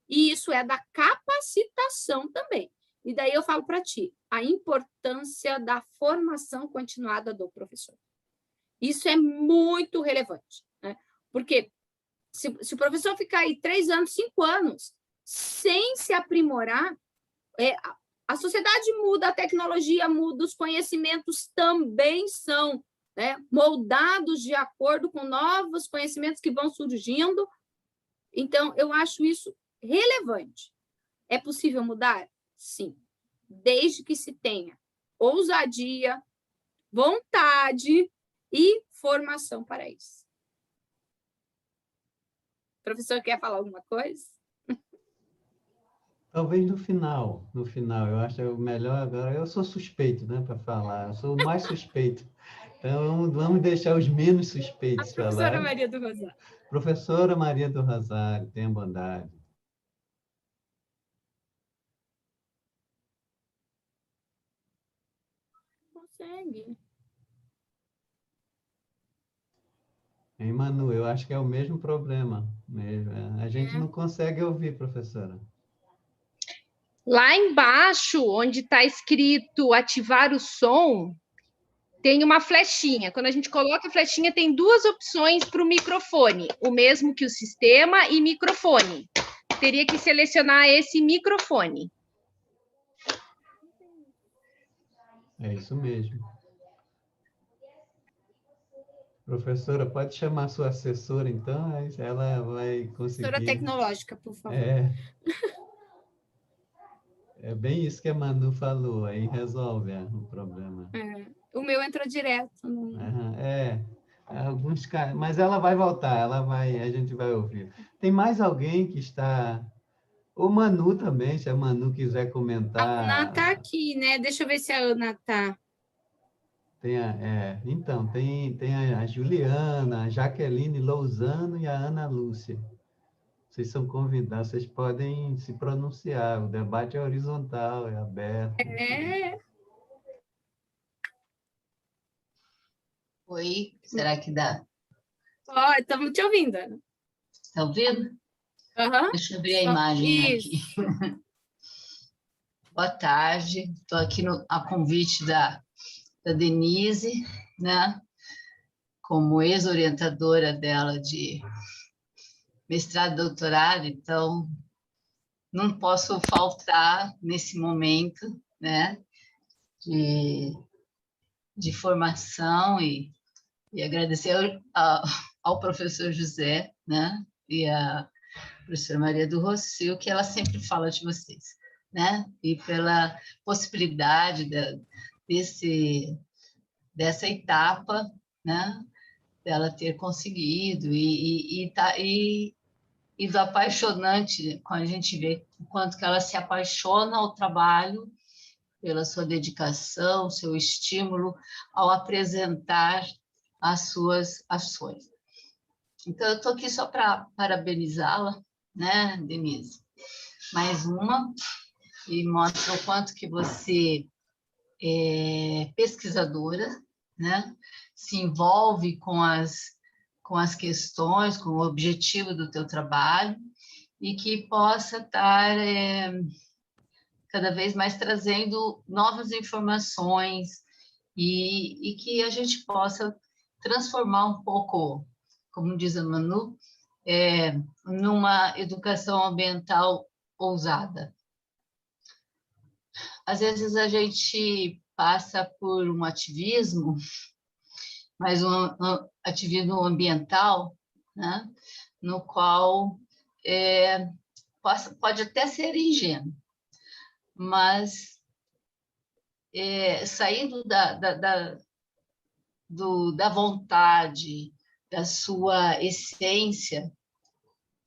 e isso é da capacitação também. E daí eu falo para ti, a importância da formação continuada do professor. Isso é muito relevante, né? Porque se o professor ficar aí 3 anos, 5 anos, sem se aprimorar, a sociedade muda, a tecnologia muda, os conhecimentos também são, né, moldados de acordo com novos conhecimentos que vão surgindo. Então, eu acho isso relevante. É possível mudar? Sim, desde que se tenha ousadia, vontade e formação para isso. O professor quer falar alguma coisa? Talvez no final, eu acho o melhor agora. Eu sou suspeito, né, para falar, eu sou o mais suspeito. Então, vamos deixar os menos suspeitos A professora falar. Maria do Rosário. Professora Maria do Rosário, tenha bondade. Consegue. Hein, Manu, eu acho que é o mesmo problema mesmo. A gente não consegue ouvir, professora. Lá embaixo, onde está escrito ativar o som, tem uma flechinha. Quando a gente coloca a flechinha, tem 2 opções para o microfone, o mesmo que o sistema e microfone. Teria que selecionar esse microfone. É isso mesmo. Professora, pode chamar sua assessora, então, aí ela vai conseguir. Assessora tecnológica, por favor. É bem isso que a Manu falou, aí resolve o problema. O meu entrou direto. Alguns casos, mas ela vai voltar, a gente vai ouvir. Tem mais alguém que está... O Manu também, se a Manu quiser comentar. A Ana está aqui, né? Deixa eu ver se a Ana está. Então, tem a Juliana, a Jaqueline Lousano e a Ana Lúcia. Vocês são convidados, vocês podem se pronunciar. O debate é horizontal, é aberto. Oi, será que dá? Estamos te ouvindo. Está ouvindo? Uhum. Deixa eu abrir a imagem aqui. Boa tarde, estou aqui a convite da Denise, né? Como ex-orientadora dela de mestrado e doutorado, então não posso faltar nesse momento, né? De formação e agradecer ao professor José, né? E a professora Maria do Rossio, que ela sempre fala de vocês, né? E pela possibilidade dessa etapa, né? Dela ter conseguido e do apaixonante, quando a gente vê o quanto que ela se apaixona ao trabalho, pela sua dedicação, seu estímulo ao apresentar as suas ações. Então, eu estou aqui só para parabenizá-la, né, Denise? Mais uma, e mostra o quanto que você é pesquisadora, né? Se envolve com as questões, com o objetivo do teu trabalho, e que possa estar cada vez mais trazendo novas informações e que a gente possa transformar um pouco, como diz a Manu, numa educação ambiental ousada. Às vezes a gente passa por um ativismo, mas um ativismo ambiental, né? No qual pode até ser ingênuo, mas saindo da vontade, da sua essência,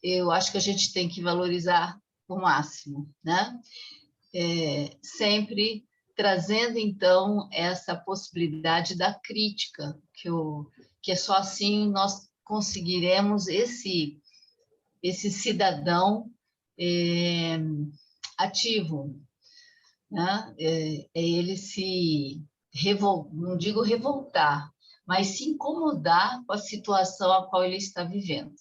eu acho que a gente tem que valorizar o máximo, né? Sempre trazendo, então, essa possibilidade da crítica, que é só assim nós conseguiremos esse cidadão ativo, né? Ele se não digo revoltar, mas se incomodar com a situação a qual ele está vivendo,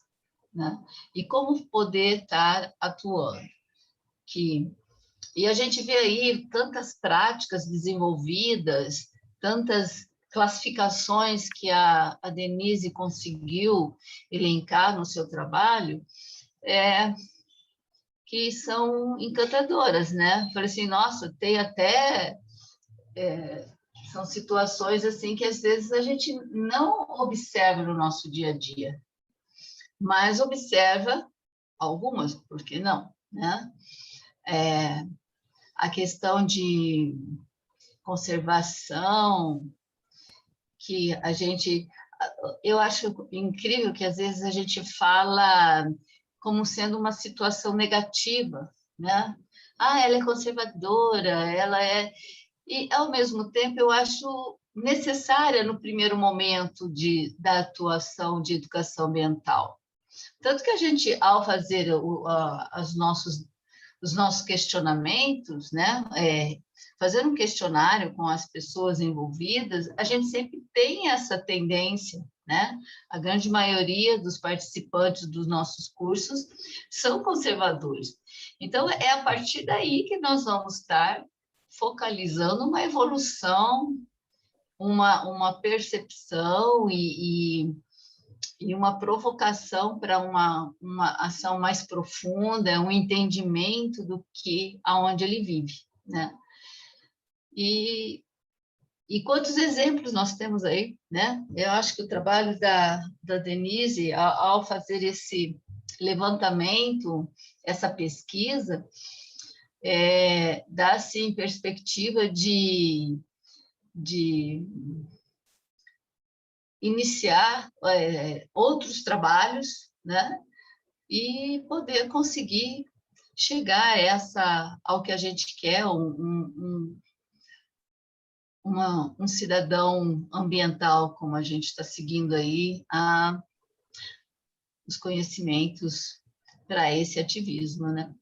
né? E como poder estar atuando. E a gente vê aí tantas práticas desenvolvidas, tantas classificações que a Denise conseguiu elencar no seu trabalho, que são encantadoras, né? Falei assim, nossa, tem até... são situações assim que às vezes a gente não observa no nosso dia a dia, mas observa algumas, por que não, né? A questão de conservação, que eu acho incrível que às vezes a gente fala como sendo uma situação negativa, né? Ela é conservadora, ela é... E, ao mesmo tempo, eu acho necessária no primeiro momento da atuação de educação ambiental. Tanto que a gente, ao fazer os nossos questionamentos, né? Fazer um questionário com as pessoas envolvidas, a gente sempre tem essa tendência, né? A grande maioria dos participantes dos nossos cursos são conservadores. Então, é a partir daí que nós vamos estar focalizando uma evolução, uma percepção e uma provocação para uma ação mais profunda, um entendimento do que aonde ele vive, né? E quantos exemplos nós temos aí, né? Eu acho que o trabalho da Denise, ao fazer esse levantamento, essa pesquisa, dá, sim, perspectiva de iniciar outros trabalhos, né? E poder conseguir chegar ao que a gente quer, um cidadão ambiental, como a gente está seguindo aí, os conhecimentos para esse ativismo, né?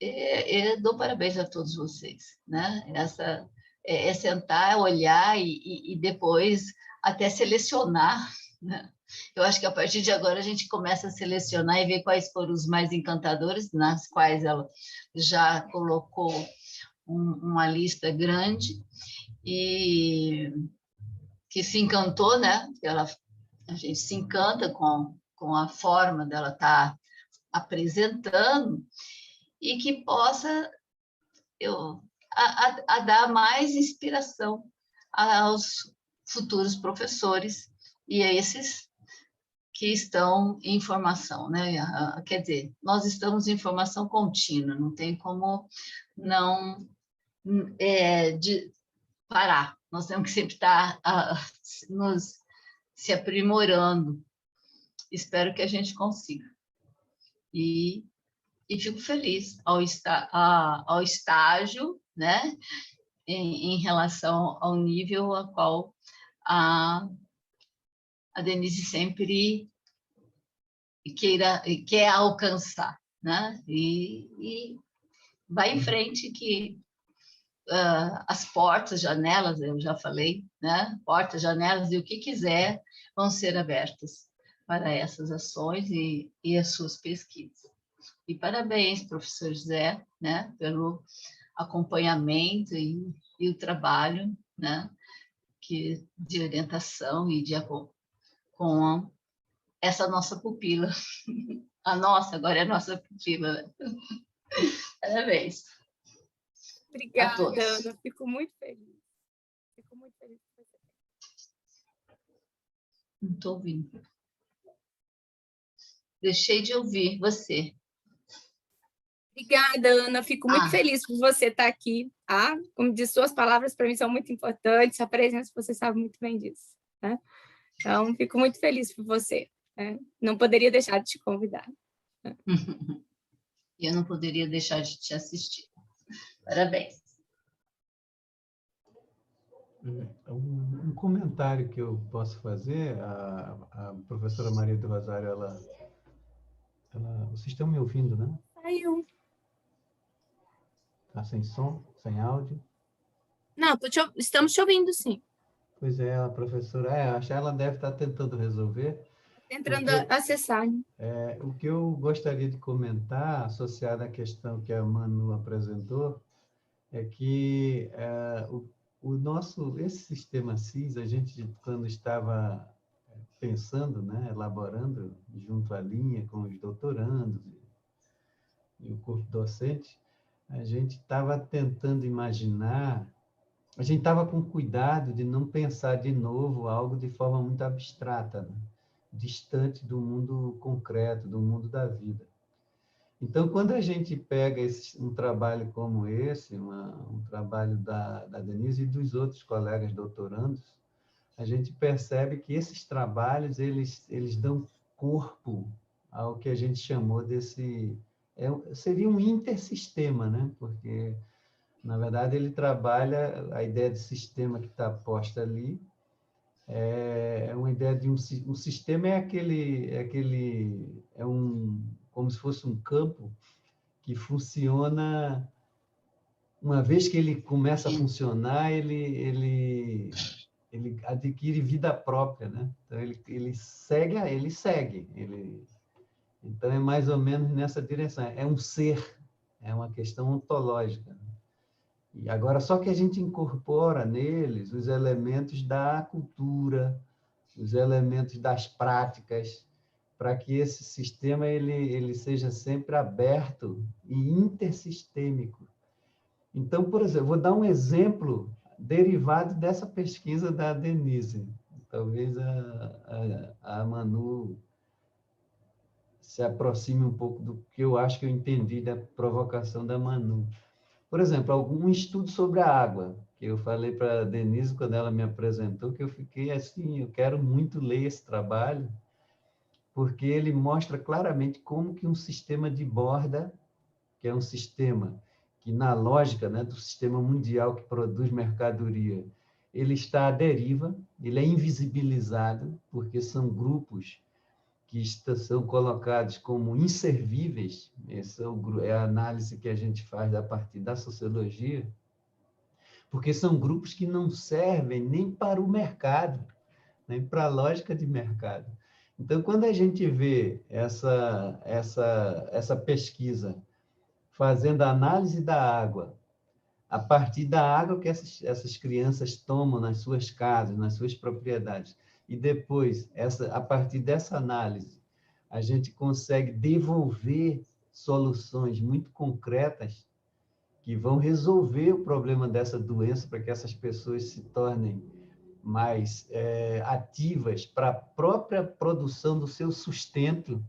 Eu dou parabéns a todos vocês, né? Sentar, olhar e depois até selecionar, né? Eu acho que a partir de agora a gente começa a selecionar e ver quais foram os mais encantadores, nas quais ela já colocou uma lista grande e que se encantou, né? A gente se encanta com a forma dela estar apresentando e que possa dar mais inspiração aos futuros professores e a esses que estão em formação, né? Quer dizer, nós estamos em formação contínua, não tem como não parar. Nós temos que sempre estar se aprimorando. Espero que a gente consiga. E fico feliz ao estágio, né, em relação ao nível a qual a Denise sempre quer alcançar, né? E vai em frente que as portas, janelas, eu já falei, né? Portas, janelas e o que quiser vão ser abertas para essas ações e as suas pesquisas. E parabéns, professor José, né? Pelo acompanhamento e o trabalho, né? De orientação e com essa nossa pupila. Agora é a nossa pupila. Né? Parabéns. Obrigada, Ana. Fico muito feliz. Fico muito feliz com você. Não estou ouvindo. Deixei de ouvir você. Obrigada, Ana. Fico muito feliz por você estar aqui. Tá? Como disse, suas palavras para mim são muito importantes. A presença, você sabe muito bem disso. Né? Então, fico muito feliz por você. Né? Não poderia deixar de te convidar. E eu não poderia deixar de te assistir. Parabéns. Um comentário que eu posso fazer, a professora Maria do Rosário, vocês estão me ouvindo, né? Saiu. Está sem som, sem áudio? Não, estamos te ouvindo, sim. Pois é, a professora, acho que ela deve estar tentando resolver. Entrando a acessar. O que eu gostaria de comentar, associado à questão que a Manu apresentou, é que esse sistema CIS, a gente, quando estava pensando, né, elaborando junto à linha com os doutorandos e o corpo docente, a gente estava tentando imaginar, a gente estava com cuidado de não pensar de novo algo de forma muito abstrata, né? Distante do mundo concreto, do mundo da vida. Então, quando a gente pega um trabalho como esse, um trabalho da Denise e dos outros colegas doutorandos, a gente percebe que esses trabalhos, eles dão corpo ao que a gente chamou seria um intersistema, né? Porque, na verdade, ele trabalha a ideia de sistema que está posta ali, uma ideia de um sistema como se fosse um campo que funciona, uma vez que ele começa a funcionar, ele adquire vida própria, né? Então, ele segue. Então, é mais ou menos nessa direção. É um ser, é uma questão ontológica. E agora, só que a gente incorpora neles os elementos da cultura, os elementos das práticas, para que esse sistema ele seja sempre aberto e intersistêmico. Então, por exemplo, vou dar um exemplo derivado dessa pesquisa da Denise. Talvez a Manu se aproxime um pouco do que eu acho que eu entendi da provocação da Manu. Por exemplo, algum estudo sobre a água, que eu falei para a Denise quando ela me apresentou, que eu fiquei assim, eu quero muito ler esse trabalho, porque ele mostra claramente como que um sistema de borda, que é um sistema que, na lógica, né, do sistema mundial que produz mercadoria, ele está à deriva, ele é invisibilizado, porque são grupos que são colocados como inservíveis, essa é a análise que a gente faz a partir da sociologia, porque são grupos que não servem nem para o mercado, nem para a lógica de mercado. Então, quando a gente vê essa pesquisa fazendo a análise da água, a partir da água que essas crianças tomam nas suas casas, nas suas propriedades, e depois, a partir dessa análise, a gente consegue devolver soluções muito concretas que vão resolver o problema dessa doença para que essas pessoas se tornem mais ativas para a própria produção do seu sustento.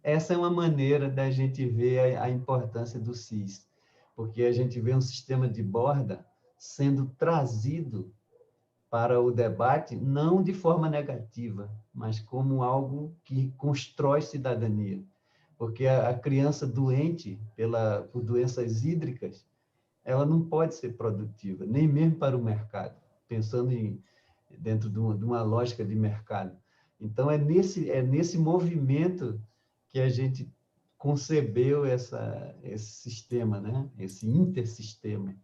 Essa é uma maneira da gente ver a importância do CIS, porque a gente vê um sistema de borda sendo trazido para o debate, não de forma negativa, mas como algo que constrói cidadania. Porque a criança doente por doenças hídricas, ela não pode ser produtiva, nem mesmo para o mercado, pensando dentro de uma lógica de mercado. Então, é nesse movimento que a gente concebeu esse sistema, né? Esse intersistema,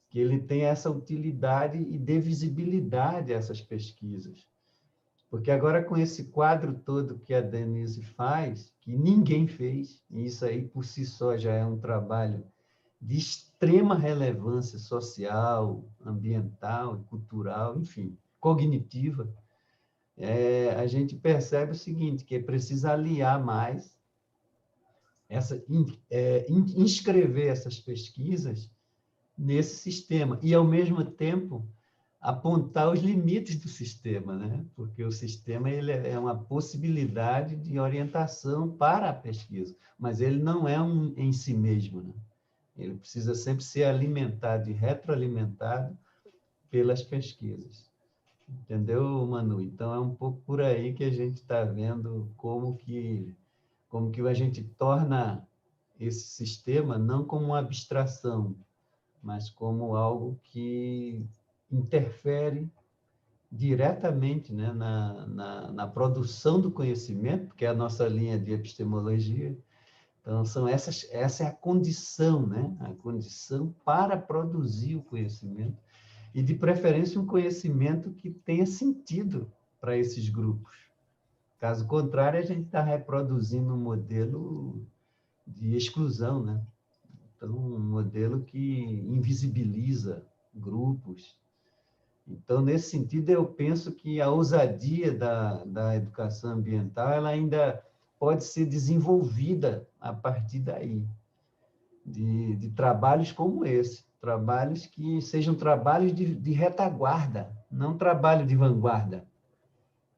que ele tem essa utilidade e dê visibilidade a essas pesquisas. Porque agora, com esse quadro todo que a Denise faz, que ninguém fez, e isso aí por si só já é um trabalho de extrema relevância social, ambiental, cultural, enfim, cognitiva, a gente percebe o seguinte, que precisa aliar mais, inscrever essas pesquisas nesse sistema, e, ao mesmo tempo, apontar os limites do sistema, né? Porque o sistema ele é uma possibilidade de orientação para a pesquisa, mas ele não é em si mesmo, né? Ele precisa sempre ser alimentado e retroalimentado pelas pesquisas. Entendeu, Manu? Então, é um pouco por aí que a gente está vendo como que a gente torna esse sistema não como uma abstração, mas como algo que interfere diretamente, né, na produção do conhecimento, que é a nossa linha de epistemologia. Então, essa é a condição, né? A condição para produzir o conhecimento, e, de preferência, um conhecimento que tenha sentido para esses grupos. Caso contrário, a gente está reproduzindo um modelo de exclusão, né? Então, um modelo que invisibiliza grupos. Então, nesse sentido, eu penso que a ousadia da educação ambiental ela ainda pode ser desenvolvida a partir daí, de trabalhos como esse, trabalhos que sejam trabalhos de retaguarda, não trabalho de vanguarda,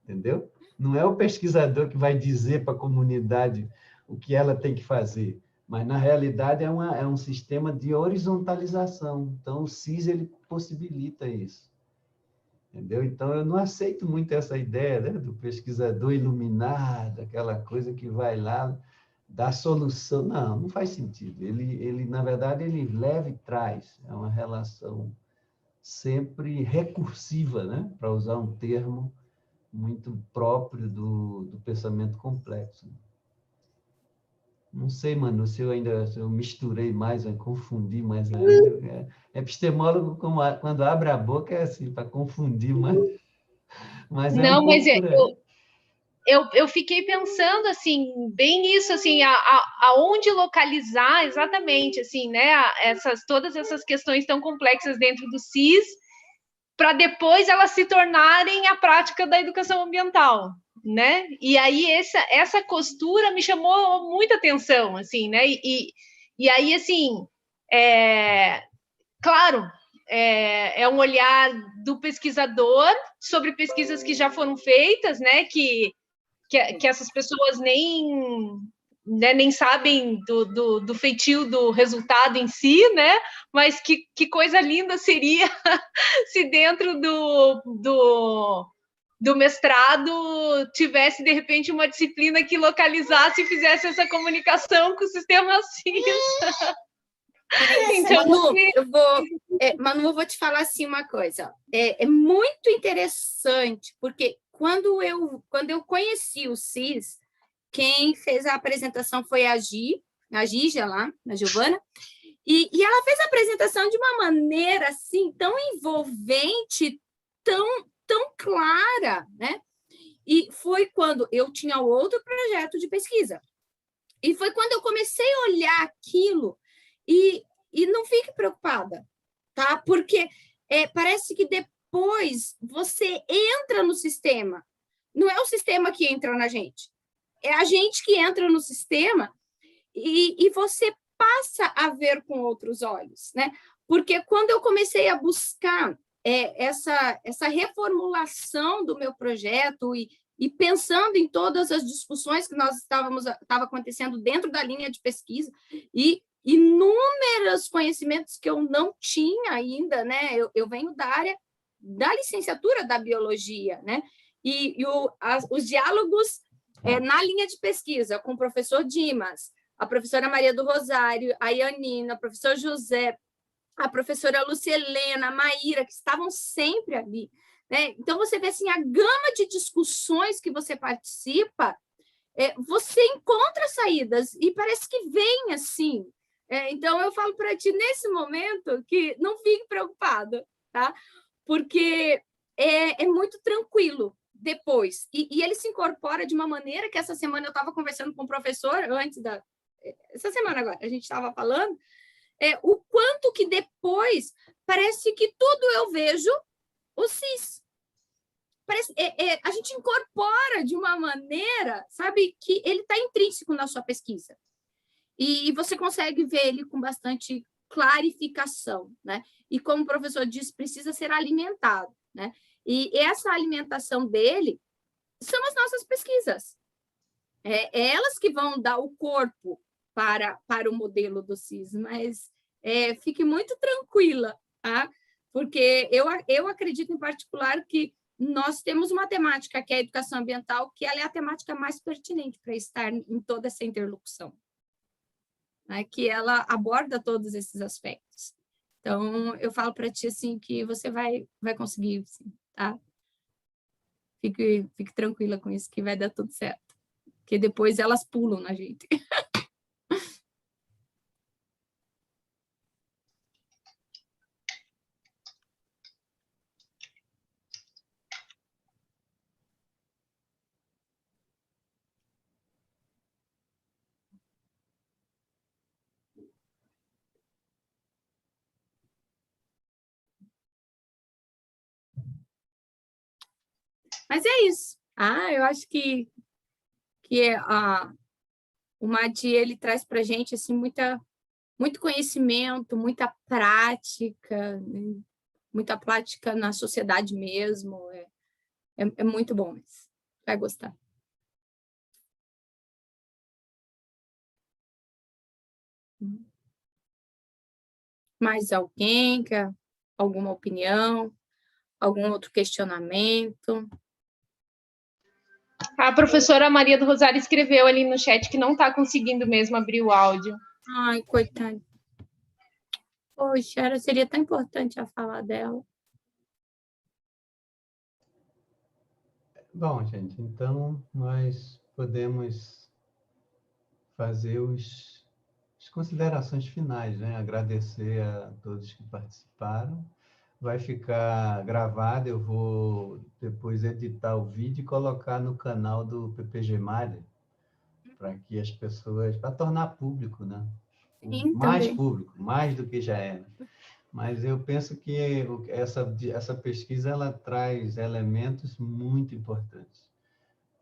entendeu? Não é o pesquisador que vai dizer para a comunidade o que ela tem que fazer, mas, na realidade, é um sistema de horizontalização. Então, o CIS ele possibilita isso. Entendeu? Então, eu não aceito muito essa ideia, né, do pesquisador iluminado, aquela coisa que vai lá dar solução. Não faz sentido. Ele, na verdade, ele leva e traz. É uma relação sempre recursiva, né, para usar um termo muito próprio do pensamento complexo. Não sei, Manu, se eu misturei mais, eu confundi mais. Epistemólogo, quando abre a boca, é assim, para confundir, mas é Não, um mas pouco por aí. eu fiquei pensando, assim, bem nisso, assim, aonde localizar exatamente, assim, né, todas essas questões tão complexas dentro do CIS, para depois elas se tornarem a prática da educação ambiental, né? E aí essa costura me chamou muita atenção, assim, né? E aí, assim, claro, é um olhar do pesquisador sobre pesquisas que já foram feitas, né? Que essas pessoas nem sabem do feitio do resultado em si, né? Mas que coisa linda seria se dentro do mestrado tivesse, de repente, uma disciplina que localizasse e fizesse essa comunicação com o sistema CIS. Então, Manu, eu vou te falar assim uma coisa. É muito interessante, porque quando eu conheci o CIS, quem fez a apresentação foi a Gija lá, a Giovana, e ela fez a apresentação de uma maneira assim tão envolvente, tão clara, né? E foi quando eu tinha outro projeto de pesquisa. E foi quando eu comecei a olhar aquilo e não fique preocupada, tá? Porque parece que depois você entra no sistema. Não é o sistema que entra na gente. É a gente que entra no sistema e você passa a ver com outros olhos, né? Porque quando eu comecei a buscar essa reformulação do meu projeto e pensando em todas as discussões que estava acontecendo dentro da linha de pesquisa e inúmeros conhecimentos que eu não tinha ainda, né? Eu venho da área da licenciatura da biologia, né? Os diálogos na linha de pesquisa com o professor Dimas, a professora Maria do Rosário, a Ianina, o professor José, a professora Lucielena, a Maíra, que estavam sempre ali, né? Então, você vê assim, a gama de discussões que você participa, você encontra saídas, e parece que vem assim. Então, eu falo para ti, nesse momento, que não fique preocupada, tá? Porque é muito tranquilo depois. E ele se incorpora de uma maneira que essa semana eu estava conversando com o professor, essa semana agora, a gente estava falando, o quanto que depois parece que tudo eu vejo o CIS. A gente incorpora de uma maneira, sabe, que ele está intrínseco na sua pesquisa. E você consegue ver ele com bastante clarificação, né? E como o professor disse, precisa ser alimentado, né? E essa alimentação dele são as nossas pesquisas. Elas que vão dar o corpo para o modelo do CIS, mas fique muito tranquila, tá? Porque eu acredito em particular que nós temos uma temática que é a educação ambiental, que ela é a temática mais pertinente para estar em toda essa interlocução, né? Que ela aborda todos esses aspectos. Então, eu falo para ti assim que você vai conseguir, assim, tá? Fique tranquila com isso, que vai dar tudo certo. Porque depois elas pulam na gente. Mas é isso. Eu acho que o Madi, ele traz para a gente assim, muito conhecimento, muita prática, né? Muita prática na sociedade mesmo. É muito bom isso. Vai gostar. Mais alguém quer alguma opinião? Algum outro questionamento? A professora Maria do Rosário escreveu ali no chat que não está conseguindo mesmo abrir o áudio. Ai, coitada. Poxa, seria tão importante a fala dela. Bom, gente, então nós podemos fazer as considerações finais, né? Agradecer a todos que participaram. Vai ficar gravado, eu vou depois editar o vídeo e colocar no canal do PPG Malha, para que as pessoas, para tornar público, né? Sim, Mais também. público, mais do que já é. Mas eu penso que essa pesquisa ela traz elementos muito importantes,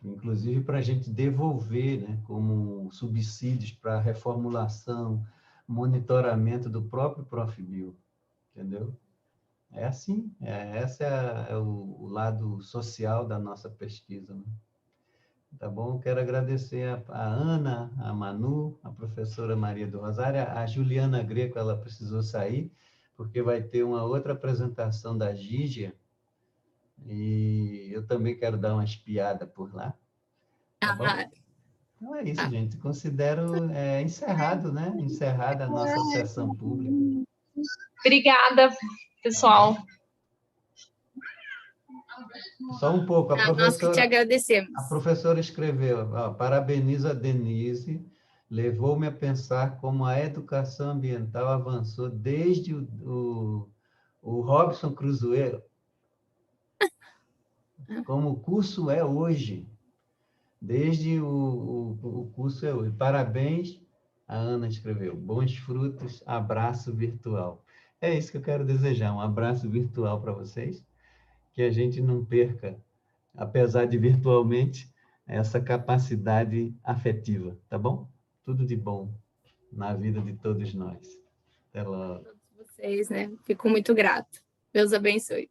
inclusive para a gente devolver, né, como subsídios para reformulação, monitoramento do próprio Profibio, entendeu? É assim, esse é o lado social da nossa pesquisa, né? Tá bom? Quero agradecer a Ana, a Manu, a professora Maria do Rosário, a Juliana Greco, ela precisou sair, porque vai ter uma outra apresentação da Gígia, e eu também quero dar uma espiada por lá, tá bom? Então é isso, gente. Considero encerrado, né? Encerrada a nossa sessão pública. Obrigada, pessoal. Só um pouco, Nós que te agradecemos. a professora escreveu, parabenizo a Denise, levou-me a pensar como a educação ambiental avançou desde o Robson Crusoe, como o curso é hoje, desde o curso é hoje. Parabéns, a Ana escreveu, bons frutos, abraço virtual. É isso que eu quero desejar, um abraço virtual para vocês, que a gente não perca, apesar de virtualmente, essa capacidade afetiva, tá bom? Tudo de bom na vida de todos nós. Até logo. Todos vocês, né? Fico muito grata. Deus abençoe.